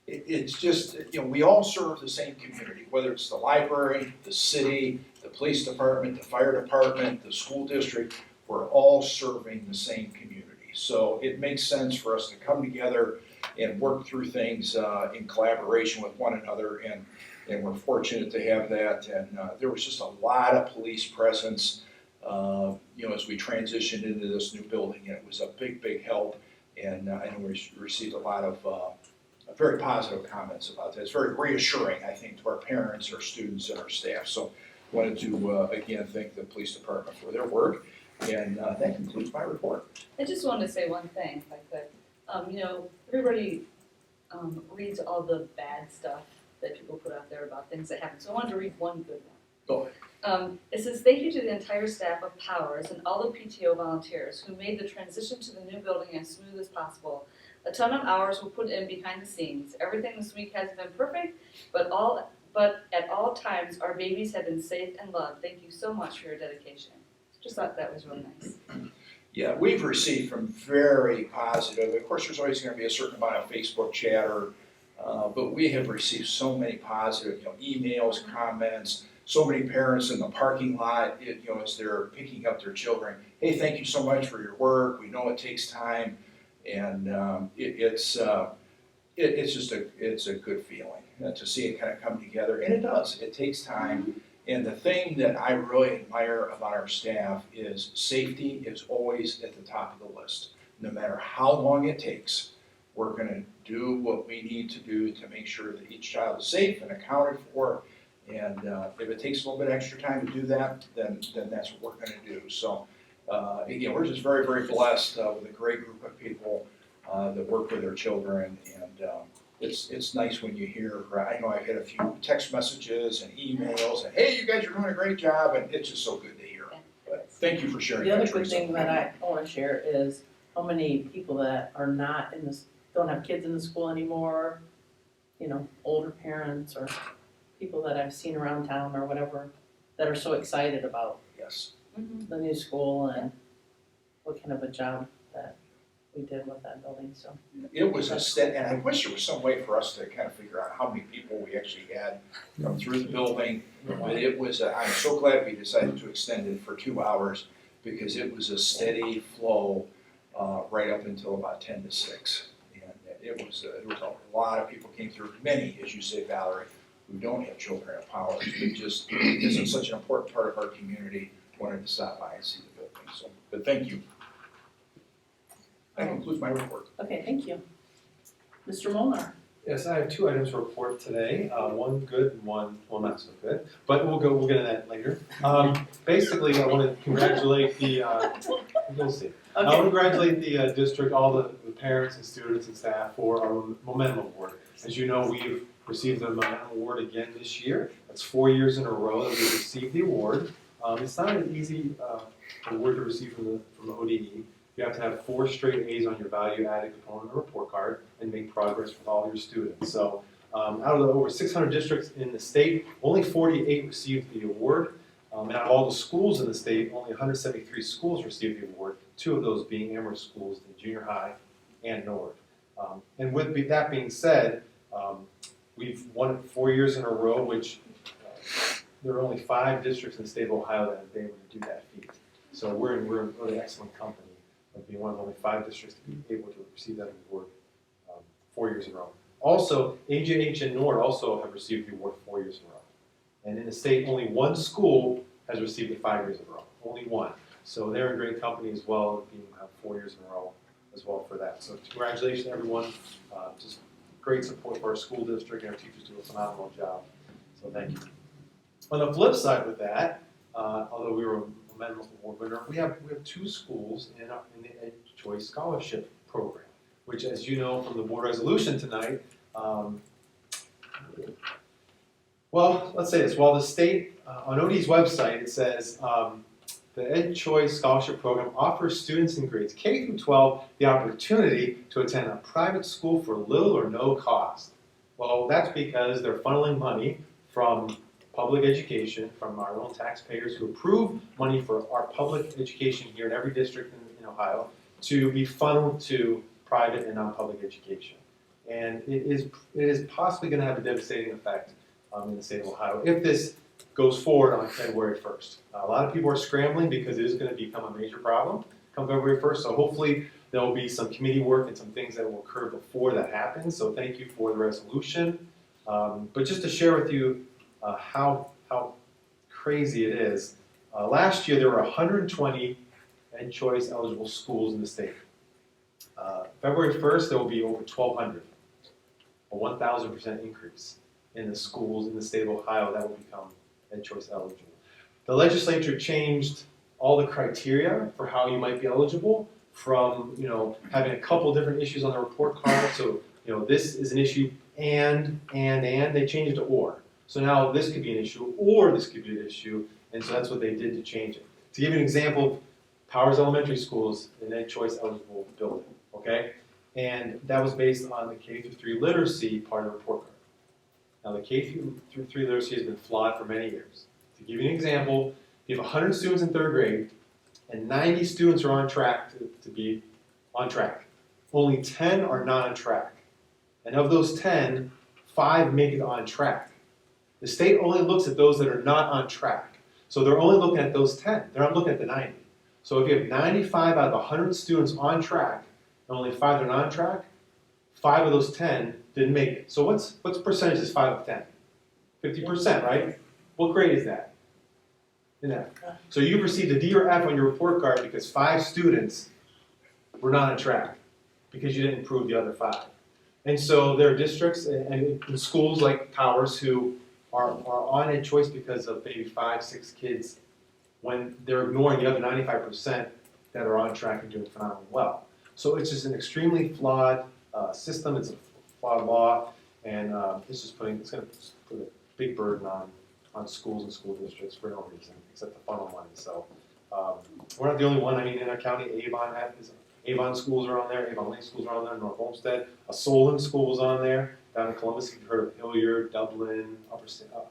[SPEAKER 8] it's just, we all serve the same community, whether it's the library, the city, the police department, the fire department, the school district, we're all serving the same community. So it makes sense for us to come together and work through things in collaboration with one another, and we're fortunate to have that. And there was just a lot of police presence as we transitioned into this new building, and it was a big, big help. And I know we received a lot of very positive comments about that. It's very reassuring, I think, to our parents, our students, and our staff. So I wanted to, again, thank the police department for their work. And that concludes my report.
[SPEAKER 5] I just wanted to say one thing, if I could. Everybody reads all the bad stuff that people put out there about things that happen. So I wanted to read one good one.
[SPEAKER 8] Go ahead.
[SPEAKER 5] It says, thank you to the entire staff of Powers and all the PTO volunteers who made the transition to the new building as smooth as possible. A ton of hours were put in behind the scenes. Everything this week hasn't been perfect, but at all times our babies have been safe and loved. Thank you so much for your dedication. Just thought that was really nice.
[SPEAKER 8] Yeah, we've received from very positive. Of course, there's always going to be a certain amount of Facebook chatter, but we have received so many positive, emails, comments. So many parents in the parking lot, as they're picking up their children. Hey, thank you so much for your work. We know it takes time, and it's just a good feeling to see it kind of come together, and it does. It takes time, and the thing that I really admire about our staff is safety is always at the top of the list. No matter how long it takes, we're going to do what we need to do to make sure that each child is safe and accounted for. And if it takes a little bit extra time to do that, then that's what we're going to do. So again, we're just very, very blessed with a great group of people that work with their children. And it's nice when you hear, I know I've had a few text messages and emails, and hey, you guys are doing a great job, and it's just so good to hear. But thank you for sharing
[SPEAKER 6] The
[SPEAKER 8] that,
[SPEAKER 6] other good
[SPEAKER 8] Teresa.
[SPEAKER 6] thing that I want to share is how many people that are not in this, don't have kids in the school anymore, older parents or people that I've seen around town or whatever, that are so excited about
[SPEAKER 8] Yes.
[SPEAKER 6] the new school and what kind of a job that we did with that building, so.
[SPEAKER 8] It was a steady, and I wish there was some way for us to kind of figure out how many people we actually had come through the building. But it was, I'm so glad we decided to extend it for 2 hours, because it was a steady flow right up until about 10 to 6. And it was a lot of people came through, many, as you say, Valerie, who don't have children at Powers, but just, this is such an important part of our community, wanted to stop by and see the building. So, but thank you. That concludes my report.
[SPEAKER 6] Okay, thank you. Mr. Molnar?
[SPEAKER 10] Yes, I have 2 items to report today, one good and one, well, not so good, but we'll get into that later. Basically, I want to congratulate the, you'll see. I want to congratulate the district, all the parents and students and staff for our Momentum Award. As you know, we've received the Momentum Award again this year. That's 4 years in a row that we've received the award. It's not an easy award to receive from the ODE. You have to have 4 straight A's on your value-added component of the report card and make progress with all your students. So out of the over 600 districts in the state, only 48 received the award. And out of all the schools in the state, only 173 schools received the award, 2 of those being Amherst schools, the junior high and North. And with that being said, we've won it 4 years in a row, which there are only 5 districts in the state of Ohio that have been able to do that feat. So we're in really excellent company of being one of only 5 districts to be able to receive that award 4 years in a row. Also, AJH and Nord also have received the award 4 years in a row. And in the state, only 1 school has received it 5 years in a row, only 1. So they're in great company as well, being 4 years in a row as well for that. So congratulations everyone, just great support for our school district, and our teachers do a phenomenal job. So thank you. On the flip side with that, although we were a Momentum Award winner, we have 2 schools in the Ed Choice Scholarship Program, which, as you know from the board resolution tonight, well, let's say this. While the state, on OD's website, it says the Ed Choice Scholarship Program offers students in grades K through 12 the opportunity to attend a private school for little or no cost. Well, that's because they're funneling money from public education, from our own taxpayers who approve money for our public education here in every district in Ohio, to be funneled to private and non-public education. And it is possibly going to have a devastating effect in the state of Ohio if this goes forward on February 1st. A lot of people are scrambling because it is going to become a major problem come February 1st, so hopefully there will be some committee work and some things that will occur before that happens, so thank you for the resolution. But just to share with you how crazy it is, last year there were 120 Ed Choice eligible schools in the state. February 1st there will be over 1,200, a 1,000% increase in the schools in the state of Ohio that will become Ed Choice eligible. The legislature changed all the criteria for how you might be eligible from, having a couple different issues on the report card. So, this is an issue and they changed it to or. So now this could be an issue or this could be an issue, and so that's what they did to change it. To give you an example, Powers Elementary School is an Ed Choice eligible building, okay? And that was based on the K-3 literacy part of the report card. Now the K-3 literacy has been flawed for many years. To give you an example, you have 100 students in 3rd grade and 90 students are on track to be on track. Only 10 are not on track. And of those 10, 5 make it on track. The state only looks at those that are not on track. So they're only looking at those 10. They're not looking at the 90. So if you have 95 out of 100 students on track and only 5 that are not on track, 5 of those 10 didn't make it. So what's percentage is 5 of 10? 50%, right? What grade is that? An F. So you received a D or F on your report card because 5 students were not on track because you didn't improve the other 5. And so there are districts and schools like Powers who are on Ed Choice because of maybe 5, 6 kids when they're ignoring the other 95% that are on track and doing phenomenally well. So it's just an extremely flawed system. It's a flawed law, and it's going to put a big burden on schools and school districts for no reason except to funnel money. So we're not the only one. I mean, in our county, Avon schools are on there, Avon Lake schools are on there, North Olmsted, a Solon school is on there. Down in Columbus, you've heard of Hilliard, Dublin,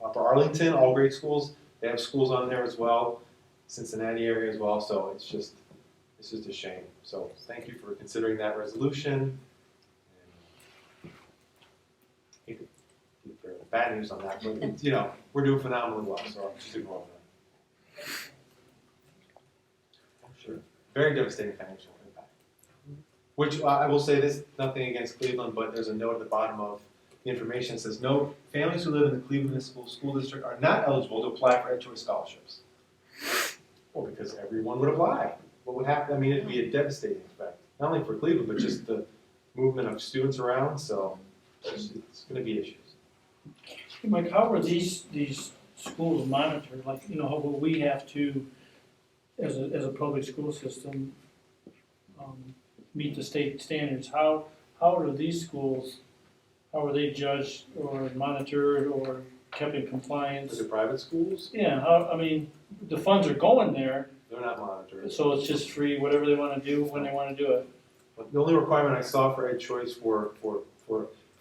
[SPEAKER 10] Upper Arlington, all great schools. They have schools on there as well, Cincinnati area as well. So it's just a shame. So thank you for considering that resolution. And, bad news on that, but we're doing phenomenally well, so I'm just ignore that. Sure. Very devastating financial impact. Which I will say this, nothing against Cleveland, but there's a note at the bottom of the information that says, note, families who live in the Cleveland Municipal School District are not eligible to apply for Ed Choice scholarships. Well, because everyone would apply. What would happen? I mean, it'd be a devastating effect. Not only for Cleveland, but just the movement of students around. So It's gonna be issues.
[SPEAKER 7] Mike, how are these schools monitored? Like, you know, how will we have to, as a public school system, meet the state standards? How are these schools, how are they judged or monitored or kept in compliance?
[SPEAKER 10] Is it private schools?
[SPEAKER 7] Yeah, I mean, the funds are going there,
[SPEAKER 10] They're not monitored.
[SPEAKER 7] so it's just free, whatever they wanna do, when they wanna do it.
[SPEAKER 10] But the only requirement I saw for Ed Choice for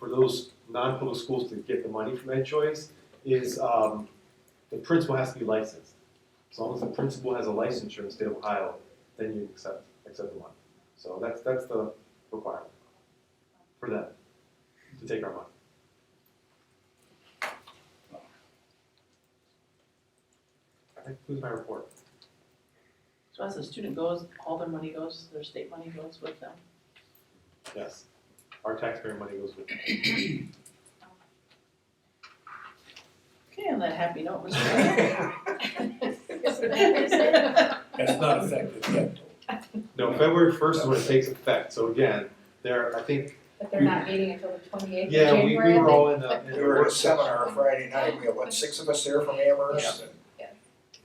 [SPEAKER 10] those non-public schools to get the money from Ed Choice is, the principal has to be licensed. As long as the principal has a licensure in the state of Ohio, then you accept the money. So that's the requirement for them to take our money. That concludes my report.
[SPEAKER 6] So as a student goes, all their money goes, their state money goes with them?
[SPEAKER 10] Yes. Our taxpayer money goes with it.
[SPEAKER 6] Okay, on that happy note, Mr. Mayor.
[SPEAKER 4] That's not effective yet.
[SPEAKER 10] No, February 1st is when it takes effect. So again, I think,
[SPEAKER 1] But they're not meeting until the 28th of
[SPEAKER 10] yeah, we
[SPEAKER 1] January.
[SPEAKER 10] were all in the.
[SPEAKER 8] We were at a seminar Friday night, we had, what, 6 of us there from Amherst? and-
[SPEAKER 1] Yeah.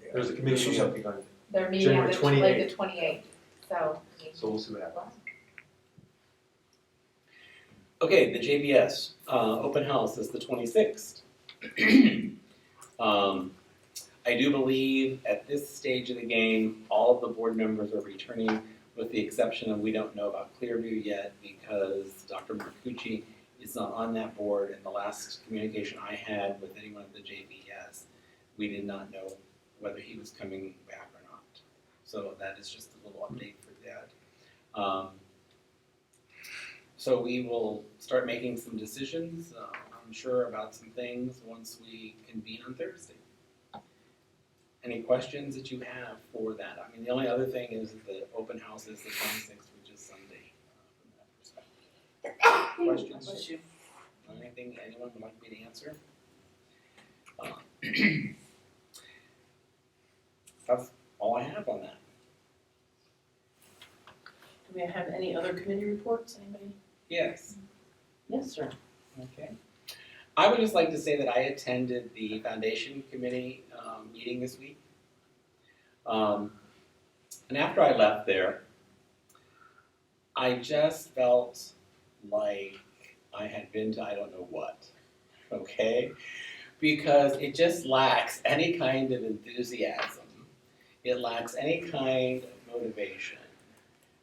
[SPEAKER 8] Yeah.
[SPEAKER 10] There's a committee
[SPEAKER 8] This was
[SPEAKER 10] meeting, I think, on,
[SPEAKER 1] They're meeting on
[SPEAKER 10] January
[SPEAKER 1] the 28th, so.
[SPEAKER 10] so we'll see what happens.
[SPEAKER 2] Okay, the JBS, open house is the 26th. I do believe at this stage of the game, all of the board members are returning, with the exception of we don't know about Clearview yet because Dr. Marcucci is not on that board, and the last communication I had with anyone at the JBS, we did not know whether he was coming back or not. So that is just a little update for that. So we will start making some decisions, I'm sure, about some things once we convene on Thursday. Any questions that you have for that? I mean, the only other thing is that the open house is the 26th, which is Sunday, from that perspective. Questions?
[SPEAKER 6] Bless you.
[SPEAKER 2] Anything anyone would like me to answer? That's all I have on that.
[SPEAKER 6] Do we have any other committee reports, anybody?
[SPEAKER 2] Yes.
[SPEAKER 6] Yes, sir.
[SPEAKER 2] Okay. I would just like to say that I attended the foundation committee meeting this week. And after I left there, I just felt like I had been to I don't know what, okay? Because it just lacks any kind of enthusiasm. It lacks any kind of motivation.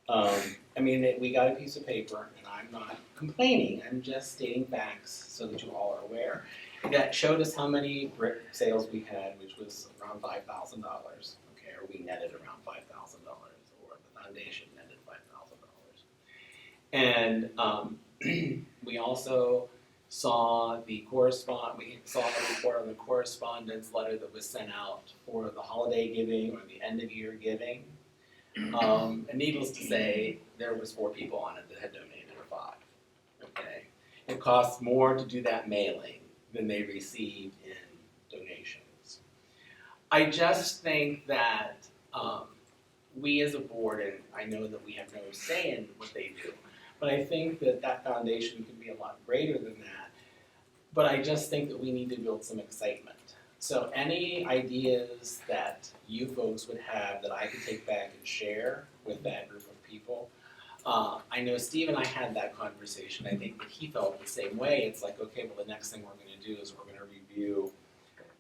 [SPEAKER 2] I mean, we got a piece of paper, and I'm not complaining, I'm just stating facts so that you all are aware. That showed us how many brick sales we had, which was around $5,000, okay, or we netted around $5,000, or the foundation netted $5,000. And we also saw the report on the correspondence letter that was sent out for the holiday giving or the end of year giving. And needless to say, there was 4 people on it that had donated, or 5, okay? It costs more to do that mailing than they received in donations. I just think that we as a board, and I know that we have no say in what they do, but I think that that foundation could be a lot greater than that. But I just think that we need to build some excitement. So any ideas that you folks would have that I could take back and share with that group of people. I know Steve and I had that conversation. I think that he felt the same way. It's like, okay, well, the next thing we're going to do is we're going to review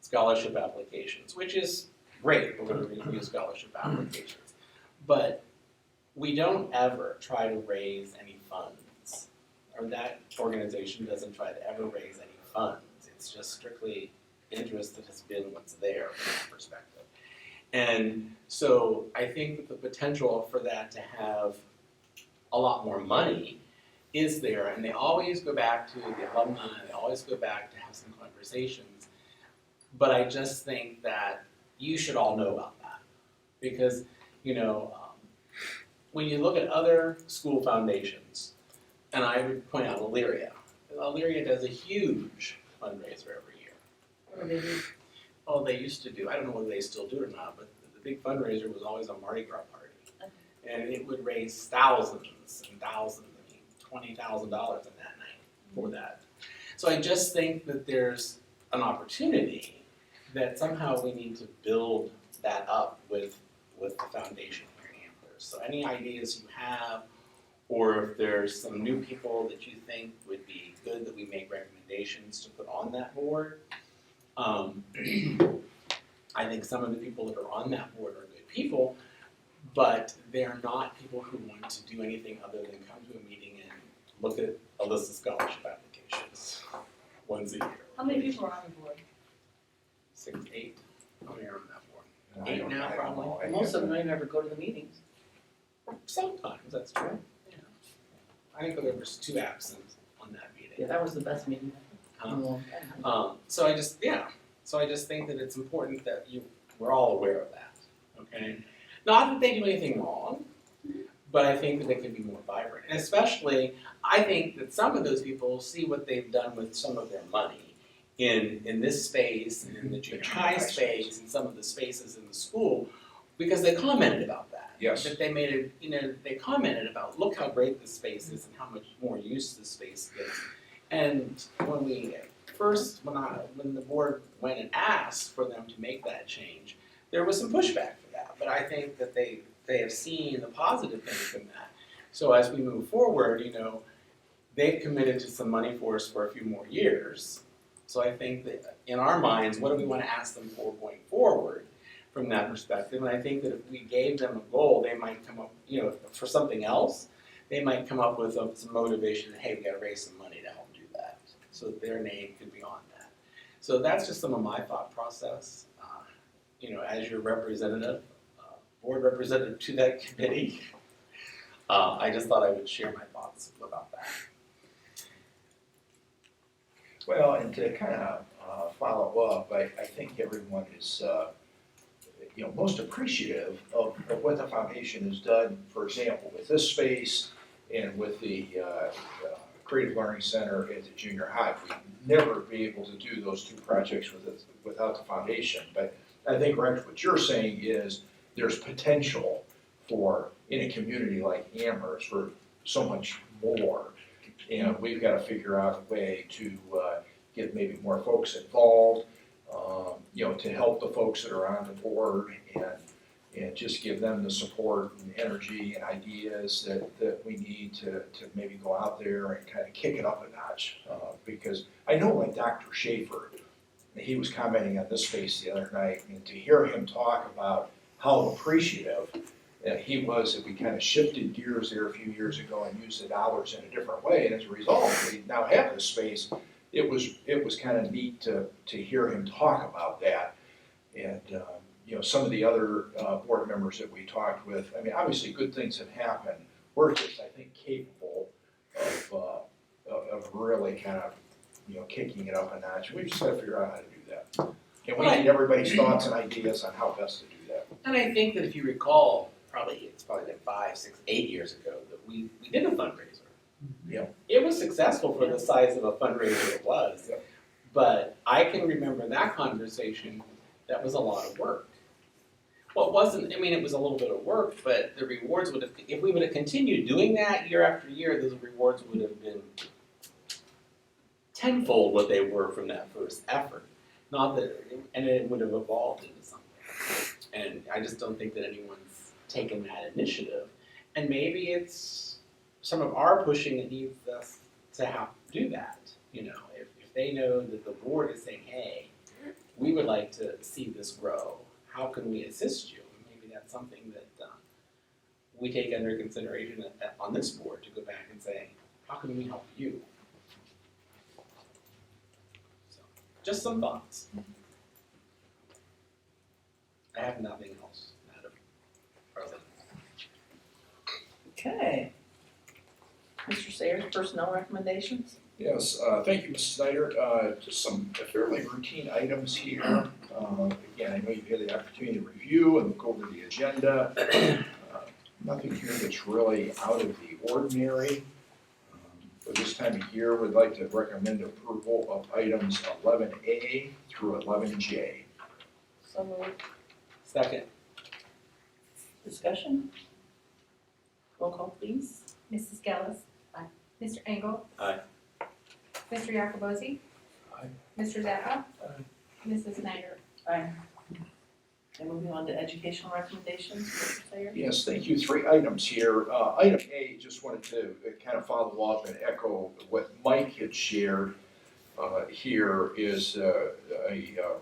[SPEAKER 2] scholarship applications, which is great. We're going to review scholarship applications. But we don't ever try to raise any funds, or that organization doesn't try to ever raise any funds. It's just strictly interest that has been what's there from that perspective. And so I think that the potential for that to have a lot more money is there, and they always go back to the alumni, they always go back to have some conversations. But I just think that you should all know about that. Because, when you look at other school foundations, and I would point out Elyria does a huge fundraiser every year.
[SPEAKER 6] What do they do?
[SPEAKER 2] Oh, they used to do, I don't know whether they still do it or not, but the big fundraiser was always a Mardi Gras party. And it would raise thousands and thousands, $20,000 in that night for that. So I just think that there's an opportunity that somehow we need to build that up with the foundation here in Amherst. So any ideas you have, or if there's some new people that you think would be good that we make recommendations to put on that board. I think some of the people that are on that board are good people, but they're not people who want to do anything other than come to a meeting and look at a list of scholarship applications once a year.
[SPEAKER 5] How many people are on the board?
[SPEAKER 2] 6, 8, how many are on that board?
[SPEAKER 8] I
[SPEAKER 2] Eight
[SPEAKER 8] don't-
[SPEAKER 2] now,
[SPEAKER 8] I don't
[SPEAKER 2] probably.
[SPEAKER 8] know. I
[SPEAKER 6] Most of them
[SPEAKER 8] guess-
[SPEAKER 6] don't even ever go to the meetings.
[SPEAKER 2] Sometimes, that's true. Yeah. I think there was 2 absent on that
[SPEAKER 6] Yeah,
[SPEAKER 2] meeting.
[SPEAKER 6] that was the best meeting in a long time.
[SPEAKER 2] So I just think that it's important that we're all aware of that, okay? Not that they do anything wrong, but I think that they could be more vibrant. And especially, I think that some of those people see what they've done with some of their money in this space and in the junior high space and some of the spaces in the school, because they commented about that.
[SPEAKER 8] Yes.
[SPEAKER 2] That they made it, they commented about, look how great this space is and how much more use this space gets. And when the board went and asked for them to make that change, there was some pushback for that. But I think that they have seen the positive things from that. So as we move forward, they've committed to some money for us for a few more years. So I think that in our minds, what do we want to ask them for going forward from that perspective? And I think that if we gave them a goal, they might come up, for something else, they might come up with some motivation that, hey, we got to raise some money to help do that, so that their name could be on that. So that's just some of my thought process. As your representative, board representative to that committee, I just thought I would share my thoughts about that.
[SPEAKER 8] Well, and to kind of follow up, I think everyone is, most appreciative of what the foundation has done, for example, with this space and with the Creative Learning Center at the junior high. We'd never be able to do those 2 projects without the foundation. But I think, Rex, what you're saying is there's potential for, in a community like Amherst, for so much more. And we've got to figure out a way to get maybe more folks involved, to help the folks that are on the board and just give them the support and energy and ideas that we need to maybe go out there and kind of kick it up a notch. Because I know, like Dr. Schaefer, he was commenting on this space the other night, and to hear him talk about how appreciative he was that we kind of shifted gears there a few years ago and used the dollars in a different way, and as a result, we now have this space. It was kind of neat to hear him talk about that, and some of the other board members that we talked with. I mean, obviously, good things have happened. We're just, I think, capable of really kind of kicking it up a notch. We just got to figure out how to do that, and we need everybody's thoughts and ideas on how best to do that.
[SPEAKER 2] And I think that if you recall, it's probably been 5, 6, 8 years ago that we did a fundraiser.
[SPEAKER 8] Yeah.
[SPEAKER 2] It was successful for the size of a fundraiser it was.
[SPEAKER 8] Yeah.
[SPEAKER 2] But I can remember that conversation, that was a lot of work. Well, it wasn't, it was a little bit of work, but the rewards would have, if we would have continued doing that year after year, those rewards would have been tenfold what they were from that first effort. Not that, and it would have evolved into something. And I just don't think that anyone's taken that initiative. And maybe it's some of our pushing that needs us to have to do that. If they know that the board is saying, hey, we would like to see this grow, how can we assist you? And maybe that's something that we take under consideration on this board, to go back and say, how can we help you? So, just some thoughts. I have nothing else, Madam President.
[SPEAKER 6] Okay. Mr. Sayers, personnel recommendations?
[SPEAKER 8] Yes, thank you, Mrs. Snyder. Just some fairly routine items here. Again, I know you've had the opportunity to review and look over the agenda. Nothing here that's really out of the ordinary. For this time of year, we'd like to recommend approval of items 11A through 11J.
[SPEAKER 6] So moved.
[SPEAKER 2] Second.
[SPEAKER 6] Discussion? Roll call, please.
[SPEAKER 1] Mrs. Gillis. Aye. Mr. Engel.
[SPEAKER 2] Aye.
[SPEAKER 1] Mr. Yakobozzi?
[SPEAKER 4] Aye.
[SPEAKER 1] Mr. Zappa?
[SPEAKER 7] Aye.
[SPEAKER 1] Mrs. Snyder?
[SPEAKER 6] Aye. And moving on to educational recommendations, Mr. Sayer?
[SPEAKER 8] Yes, thank you. 3 items here. Item A, just wanted to kind of follow up and echo what Mike had shared. Here is a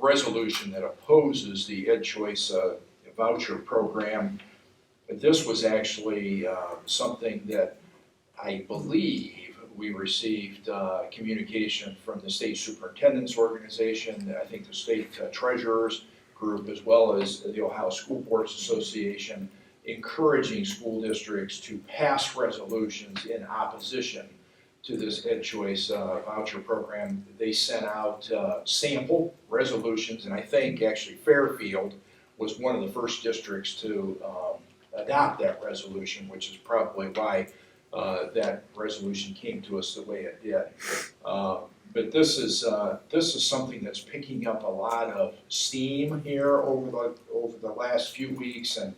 [SPEAKER 8] resolution that opposes the Ed Choice voucher program. This was actually something that I believe we received communication from the state superintendent's organization, I think the state treasurer's group, as well as the Ohio School Boards Association, encouraging school districts to pass resolutions in opposition to this Ed Choice voucher program. They sent out sample resolutions, and I think actually Fairfield was one of the first districts to adopt that resolution, which is probably why that resolution came to us the way it did. But this is something that's picking up a lot of steam here over the last few weeks, and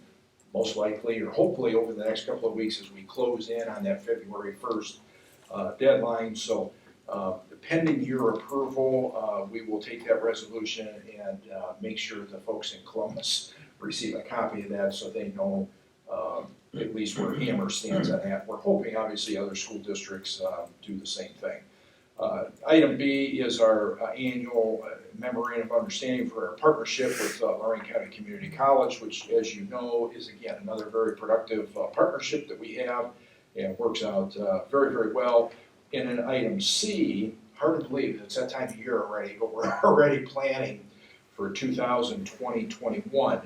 [SPEAKER 8] most likely or hopefully over the next couple of weeks as we close in on that February 1st deadline. So pending your approval, we will take that resolution and make sure the folks in Columbus receive a copy of that so they know at least where Amherst stands on that. We're hoping obviously other school districts do the same thing. Item B is our annual memorandum of understanding for our partnership with Lorraine County Community College, which, as you know, is again another very productive partnership that we have, and works out very, very well. And then item C, hard to believe it's that time of year already, but we're already planning for 2020-21.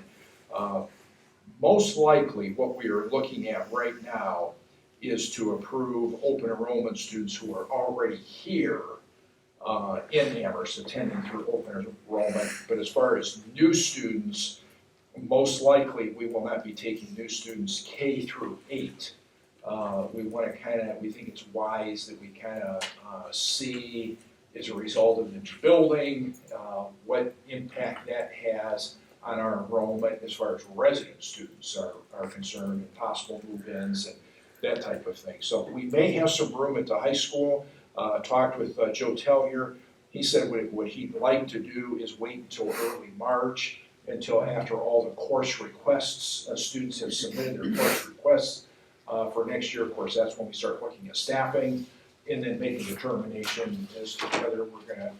[SPEAKER 8] Most likely what we are looking at right now is to approve open enrollment students who are already here in Amherst attending through open enrollment. But as far as new students, most likely we will not be taking new students K through 8. We think it's wise that we kind of see as a result of the building, what impact that has on our enrollment as far as resident students are concerned, and possible move-ins and that type of thing. So we may have some room at the high school. Talked with Joe Tellier. He said what he'd like to do is wait until early March, until after all the course requests, students have submitted their course requests for next year. Of course, that's when we start looking at staffing and then make a determination as to whether we're going to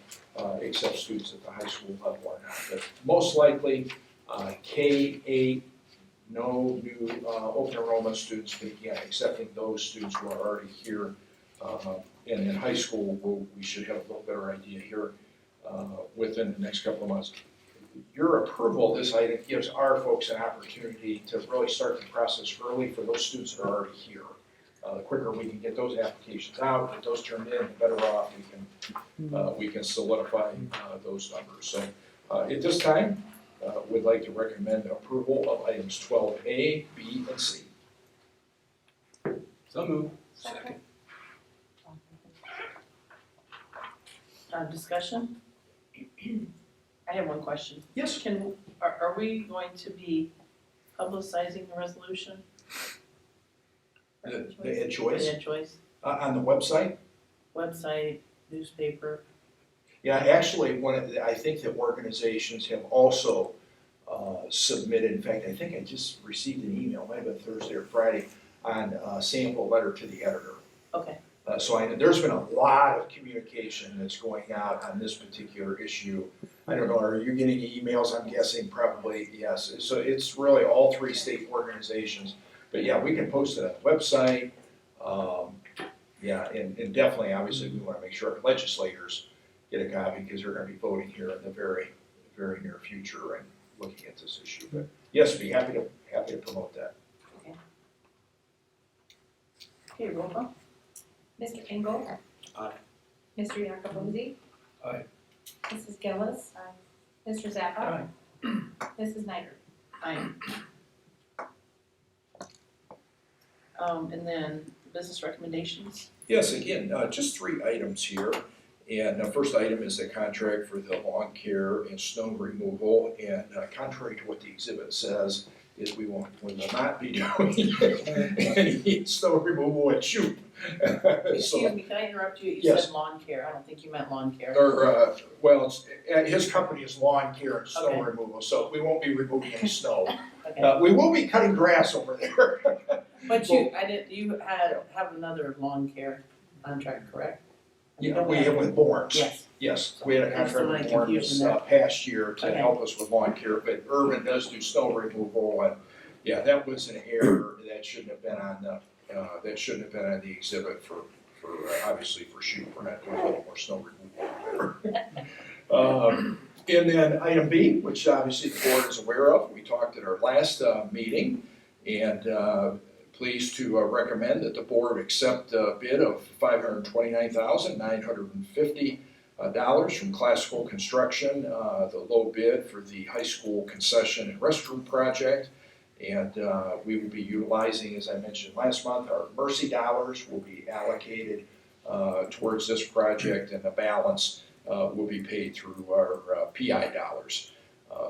[SPEAKER 8] accept students at the high school level or not. But most likely, K-8, no new open enrollment students, but again, accepting those students who are already here. And in high school, we should have a little better idea here within the next couple of months. Your approval of this item gives our folks an opportunity to really start the process early for those students that are already here. The quicker we can get those applications out, get those turned in, the better off we can solidify those numbers. So at this time, would like to recommend approval of items 12A, B, and C.
[SPEAKER 2] So moved.
[SPEAKER 1] Second.
[SPEAKER 6] Discussion? I have one question.
[SPEAKER 8] Yes.
[SPEAKER 6] Are we going to be publicizing the resolution?
[SPEAKER 8] The Ed Choice?
[SPEAKER 6] The Ed Choice,
[SPEAKER 8] On the website?
[SPEAKER 6] website, newspaper.
[SPEAKER 8] Yeah, actually, I think that organizations have also submitted, in fact, I think I just received an email, maybe Thursday or Friday, on a sample letter to the editor.
[SPEAKER 6] Okay.
[SPEAKER 8] So there's been a lot of communication that's going out on this particular issue. I don't know, are you getting emails? I'm guessing probably yes. So it's really all 3 state organizations. But yeah, we can post it on the website. And definitely, obviously, we want to make sure our legislators get a copy because they're going to be voting here in the very, very near future and looking at this issue. But yes, be happy to promote that.
[SPEAKER 6] Okay, roll call.
[SPEAKER 1] Mr. Engel?
[SPEAKER 2] Aye.
[SPEAKER 1] Mr. Yakobozzi?
[SPEAKER 4] Aye.
[SPEAKER 1] Mrs. Gillis? Aye. Mr. Zappa? Mrs. Snyder?
[SPEAKER 6] Aye. And then business recommendations.
[SPEAKER 8] Yes, again, just 3 items here. And the first item is a contract for the lawn care and snow removal. And contrary to what the exhibit says, is we will not be doing any snow removal at Shoop.
[SPEAKER 6] Excuse me, can I interrupt you? You
[SPEAKER 8] Yes.
[SPEAKER 6] said lawn care, I don't think you meant lawn care.
[SPEAKER 8] Or, well, his company is lawn care and snow
[SPEAKER 6] Okay.
[SPEAKER 8] removal, so we won't be removing any snow.
[SPEAKER 6] Okay,
[SPEAKER 8] We will be cutting grass over there.
[SPEAKER 6] but you have another lawn care contract, correct? You
[SPEAKER 8] Yeah,
[SPEAKER 6] don't
[SPEAKER 8] we
[SPEAKER 6] have-
[SPEAKER 8] have with Borns.
[SPEAKER 6] Yes,
[SPEAKER 8] Yes, we had a
[SPEAKER 6] There's so
[SPEAKER 8] contract
[SPEAKER 6] many
[SPEAKER 8] with Borns
[SPEAKER 6] confusion there.
[SPEAKER 8] past year to
[SPEAKER 6] Okay.
[SPEAKER 8] help us with lawn care, but Urban does do snow removal, and yeah, that was an error, that shouldn't have been on the exhibit for obviously for Shoot, we're not doing any more snow removal. And then item B, which obviously the board is aware of, we talked at our last meeting, and pleased to recommend that the board accept a bid of $529,950 from Classical Construction, the low bid for the high school concession and restroom project. And we will be utilizing, as I mentioned last month, our Mercy dollars will be allocated towards this project, and the balance will be paid through our PI dollars.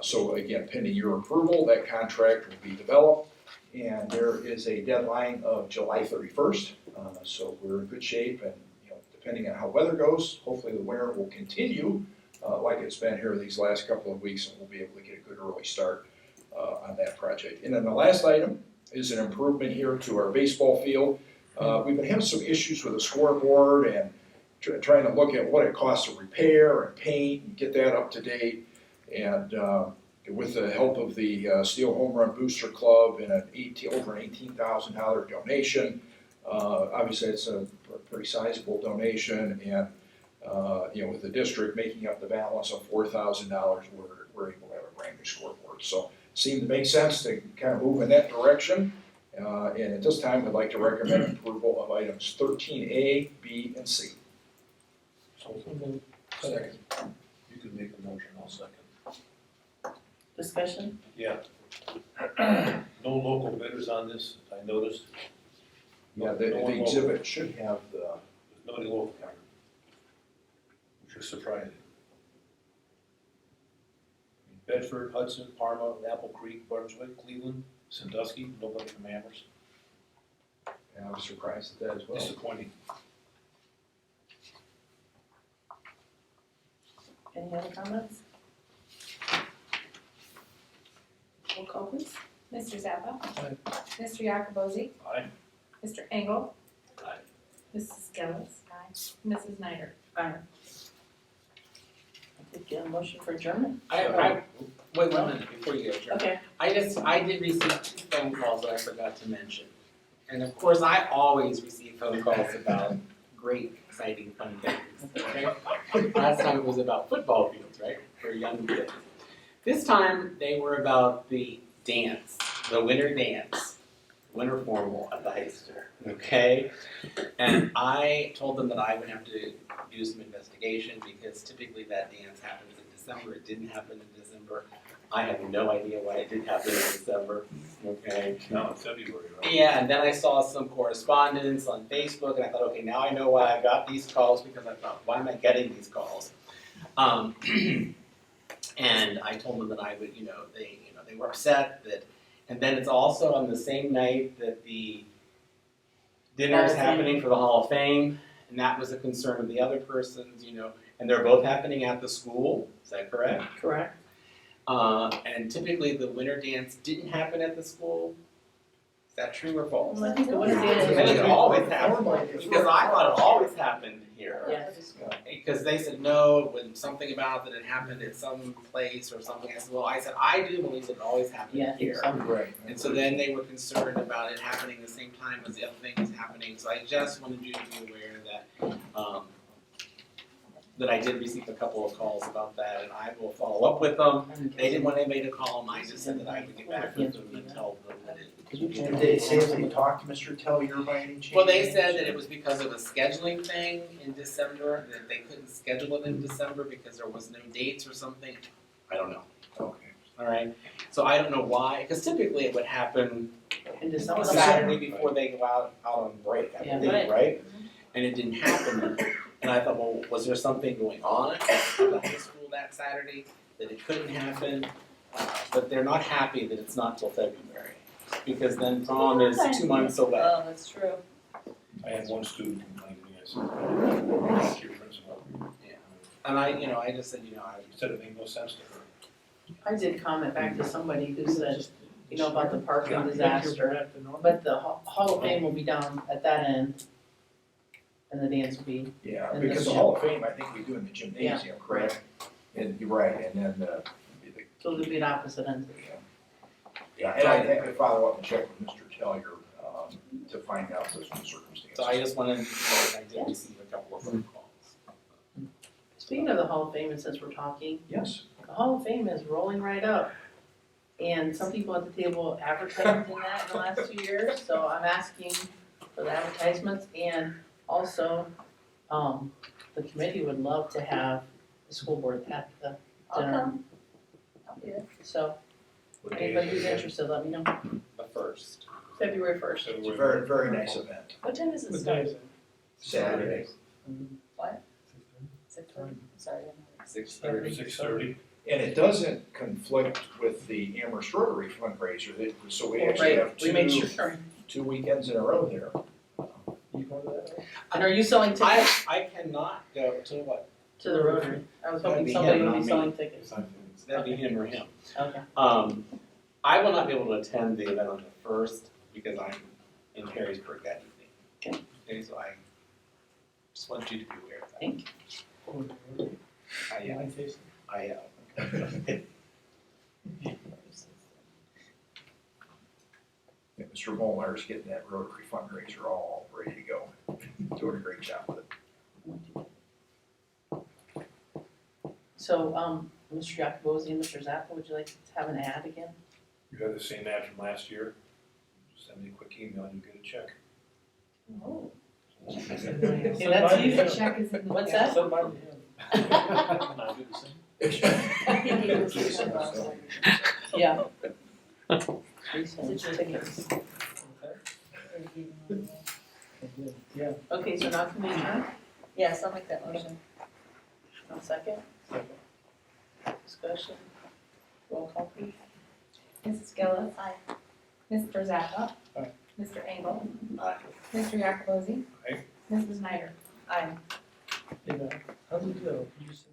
[SPEAKER 8] So again, pending your approval, that contract will be developed, and there is a deadline of July 31st. So we're in good shape, and depending on how weather goes, hopefully the winter will continue like it's been here these last couple of weeks, and we'll be able to get a good early start on that project. And then the last item is an improvement here to our baseball field. We've been having some issues with the scoreboard and trying to look at what it costs to repair and paint and get that up to date. And with the help of the Steel Home Run Booster Club and over an $18,000 donation, obviously it's a pretty sizable donation, and with the district making up the balance of $4,000, we're able to have a brand new scoreboard. So it seemed to make sense to kind of move in that direction. And at this time, we'd like to recommend approval of items 13A, B, and C.
[SPEAKER 4] So moved. Second. You can make a motion, I'll second.
[SPEAKER 6] discussion?
[SPEAKER 4] Yeah. No local bidders on this, I noticed.
[SPEAKER 8] Yeah,
[SPEAKER 4] No
[SPEAKER 8] the
[SPEAKER 4] one local.
[SPEAKER 8] exhibit should have the,
[SPEAKER 4] There's nobody local, which is surprising. Bedford, Hudson, Parma, Apple Creek, Brunswick, Cleveland, Sandusky, nobody from Amherst.
[SPEAKER 8] and I was surprised at that as well.
[SPEAKER 4] Disappointing.
[SPEAKER 6] Any other comments? Roll call please.
[SPEAKER 1] Mr. Zappa?
[SPEAKER 7] Aye.
[SPEAKER 1] Mr. Yakobozzi?
[SPEAKER 4] Aye.
[SPEAKER 1] Mr. Engel?
[SPEAKER 4] Aye.
[SPEAKER 1] Mrs. Gillis? Aye. Mrs. Snyder?
[SPEAKER 6] Aye. I think you have a motion for adjournment?
[SPEAKER 2] Wait 1 minute before you adjourn.
[SPEAKER 6] Okay.
[SPEAKER 2] I did receive 2 phone calls that I forgot to mention. And of course, I always receive phone calls about great, exciting, fun things, okay? Last time it was about football fields, right, for young kids. This time, they were about the dance, the winter dance, winter formal at the high school, okay? And I told them that I would have to do some investigation because typically that dance happens in December. It didn't happen in December. I have no idea why it did happen in December, okay?
[SPEAKER 4] Now in February, right?
[SPEAKER 2] Yeah, and then I saw some correspondence on Facebook, and I thought, okay, now I know why I got these calls, because I thought, why am I getting these calls? And I told them that I would, they were upset that, and then it's also on the same night that the dinner is
[SPEAKER 6] Hall of Fame.
[SPEAKER 2] happening for the Hall of Fame, and that was a concern of the other persons, and they're both happening at the school, is that correct?
[SPEAKER 6] Correct.
[SPEAKER 2] And typically the winter dance didn't happen at the school. Is that true or false?
[SPEAKER 6] Well, I think the winter
[SPEAKER 2] I think
[SPEAKER 6] dance.
[SPEAKER 2] it always happened, because I thought it always happened here.
[SPEAKER 6] Yes.
[SPEAKER 2] Because they said no, when something about that it happened at some place or something. I said, well, I do believe it always happened
[SPEAKER 6] Yeah, I think
[SPEAKER 2] here.
[SPEAKER 6] so.
[SPEAKER 8] Right.
[SPEAKER 2] And so then they were concerned about it happening the same time as the other thing was happening. So I just wanted you to be aware that I did receive a couple of calls about that, and I will follow up with them. They didn't want anybody to call them. I just said that I would get back with them and tell them that it.
[SPEAKER 11] Did they say that they talked to Mr. Tellier by any chance?
[SPEAKER 2] Well, they said that it was because of a scheduling thing in December, that they couldn't schedule it in December because there was no dates or something. I don't know.
[SPEAKER 8] Okay.
[SPEAKER 2] All right. So I don't know why, because typically it would happen
[SPEAKER 6] And does
[SPEAKER 2] on
[SPEAKER 6] someone?
[SPEAKER 2] Saturday before they go out on break, I
[SPEAKER 6] Yeah,
[SPEAKER 2] believe,
[SPEAKER 6] right.
[SPEAKER 2] right? And it didn't happen. And I thought, well, was there something going on at the high school that Saturday that it couldn't happen? but they're not happy that it's not till February, because then prom is 2 months away.
[SPEAKER 5] Oh, that's true.
[SPEAKER 4] I had one student complain to me, I said, "Ask your principal."
[SPEAKER 2] And I just said, I
[SPEAKER 4] He said it made no sense to her.
[SPEAKER 6] I did comment back to somebody who said, about the parking
[SPEAKER 7] Yeah,
[SPEAKER 6] disaster,
[SPEAKER 7] back to normal.
[SPEAKER 6] but the Hall of Fame will be down at that end. And the dance will be,
[SPEAKER 8] Yeah,
[SPEAKER 6] And
[SPEAKER 8] because
[SPEAKER 6] the
[SPEAKER 8] the Hall of Fame, I think we do in the gymnasium, correct? And you're right, and then
[SPEAKER 6] so it'll be at opposite ends.
[SPEAKER 8] yeah, and I had to follow up and check with Mr. Tellier, to find out those circumstances.
[SPEAKER 2] So I just wanted to know that I did receive a couple of phone calls.
[SPEAKER 6] Speaking of the Hall of Fame, and since we're talking,
[SPEAKER 8] Yes.
[SPEAKER 6] the Hall of Fame is rolling right up. And some people at the table advertised in that in the last 2 years, so I'm asking for the advertisements, and also, the committee would love to have the school board at the
[SPEAKER 5] I'll
[SPEAKER 6] dinner.
[SPEAKER 5] come. I'll be there.
[SPEAKER 6] So,
[SPEAKER 4] What day is
[SPEAKER 6] anybody
[SPEAKER 4] it
[SPEAKER 6] who's
[SPEAKER 4] again?
[SPEAKER 6] interested, let me know,
[SPEAKER 2] The first.
[SPEAKER 6] February 1st.
[SPEAKER 8] It's a very, very nice event.
[SPEAKER 5] What time does it
[SPEAKER 7] What
[SPEAKER 5] start?
[SPEAKER 7] day is it?
[SPEAKER 8] Saturday.
[SPEAKER 5] What? 6:30? Sorry, I didn't know.
[SPEAKER 2] 6:30.
[SPEAKER 4] 6:30.
[SPEAKER 8] And it doesn't conflict with the Amherst Rotary fundraiser, so we actually have
[SPEAKER 6] Right, we made
[SPEAKER 8] two,
[SPEAKER 6] sure.
[SPEAKER 8] 2 weekends in a row there.
[SPEAKER 7] You go to that?
[SPEAKER 6] And are you selling tickets
[SPEAKER 2] I cannot go to what?
[SPEAKER 6] to the Rotary? I was
[SPEAKER 2] That'd
[SPEAKER 6] hoping
[SPEAKER 2] be
[SPEAKER 6] somebody
[SPEAKER 2] him,
[SPEAKER 6] would
[SPEAKER 2] not
[SPEAKER 6] be
[SPEAKER 2] me.
[SPEAKER 6] selling tickets.
[SPEAKER 2] That'd be him or him.
[SPEAKER 6] Okay.
[SPEAKER 2] I will not be able to attend the event on the first because I'm in Harrisburg that evening. Okay, so I just want you to be aware of that.
[SPEAKER 6] Thank you.
[SPEAKER 2] I
[SPEAKER 7] tasting?
[SPEAKER 2] have.
[SPEAKER 8] Yeah, Mr. Molnar's getting that Rotary fundraiser all ready to go. Doing a great job with it.
[SPEAKER 6] So, Mr. Jacobosi and Mr. Zappa, would you like to have an ad again?
[SPEAKER 4] You had the same ad from last year. Send me a quick email and you get a check.
[SPEAKER 6] Oh.
[SPEAKER 7] Okay,
[SPEAKER 6] that's easy.
[SPEAKER 1] The check is in the.
[SPEAKER 6] What's that?
[SPEAKER 7] So by the
[SPEAKER 6] Yeah. Recent tickets.
[SPEAKER 7] Yeah.
[SPEAKER 6] Okay, so now can we adjourn?
[SPEAKER 5] Yes, I'll make that motion.
[SPEAKER 6] One second. Discussion. Roll call, please.
[SPEAKER 1] Mrs. Gillis.
[SPEAKER 5] Aye.
[SPEAKER 1] Mr. Zappa.
[SPEAKER 7] Aye.
[SPEAKER 1] Mr. Engel.
[SPEAKER 2] Aye.
[SPEAKER 1] Mr. Jacobosi.
[SPEAKER 4] Aye.
[SPEAKER 1] Mrs. Snyder.
[SPEAKER 5] Aye.
[SPEAKER 7] Hey, man, how do you do that? You just-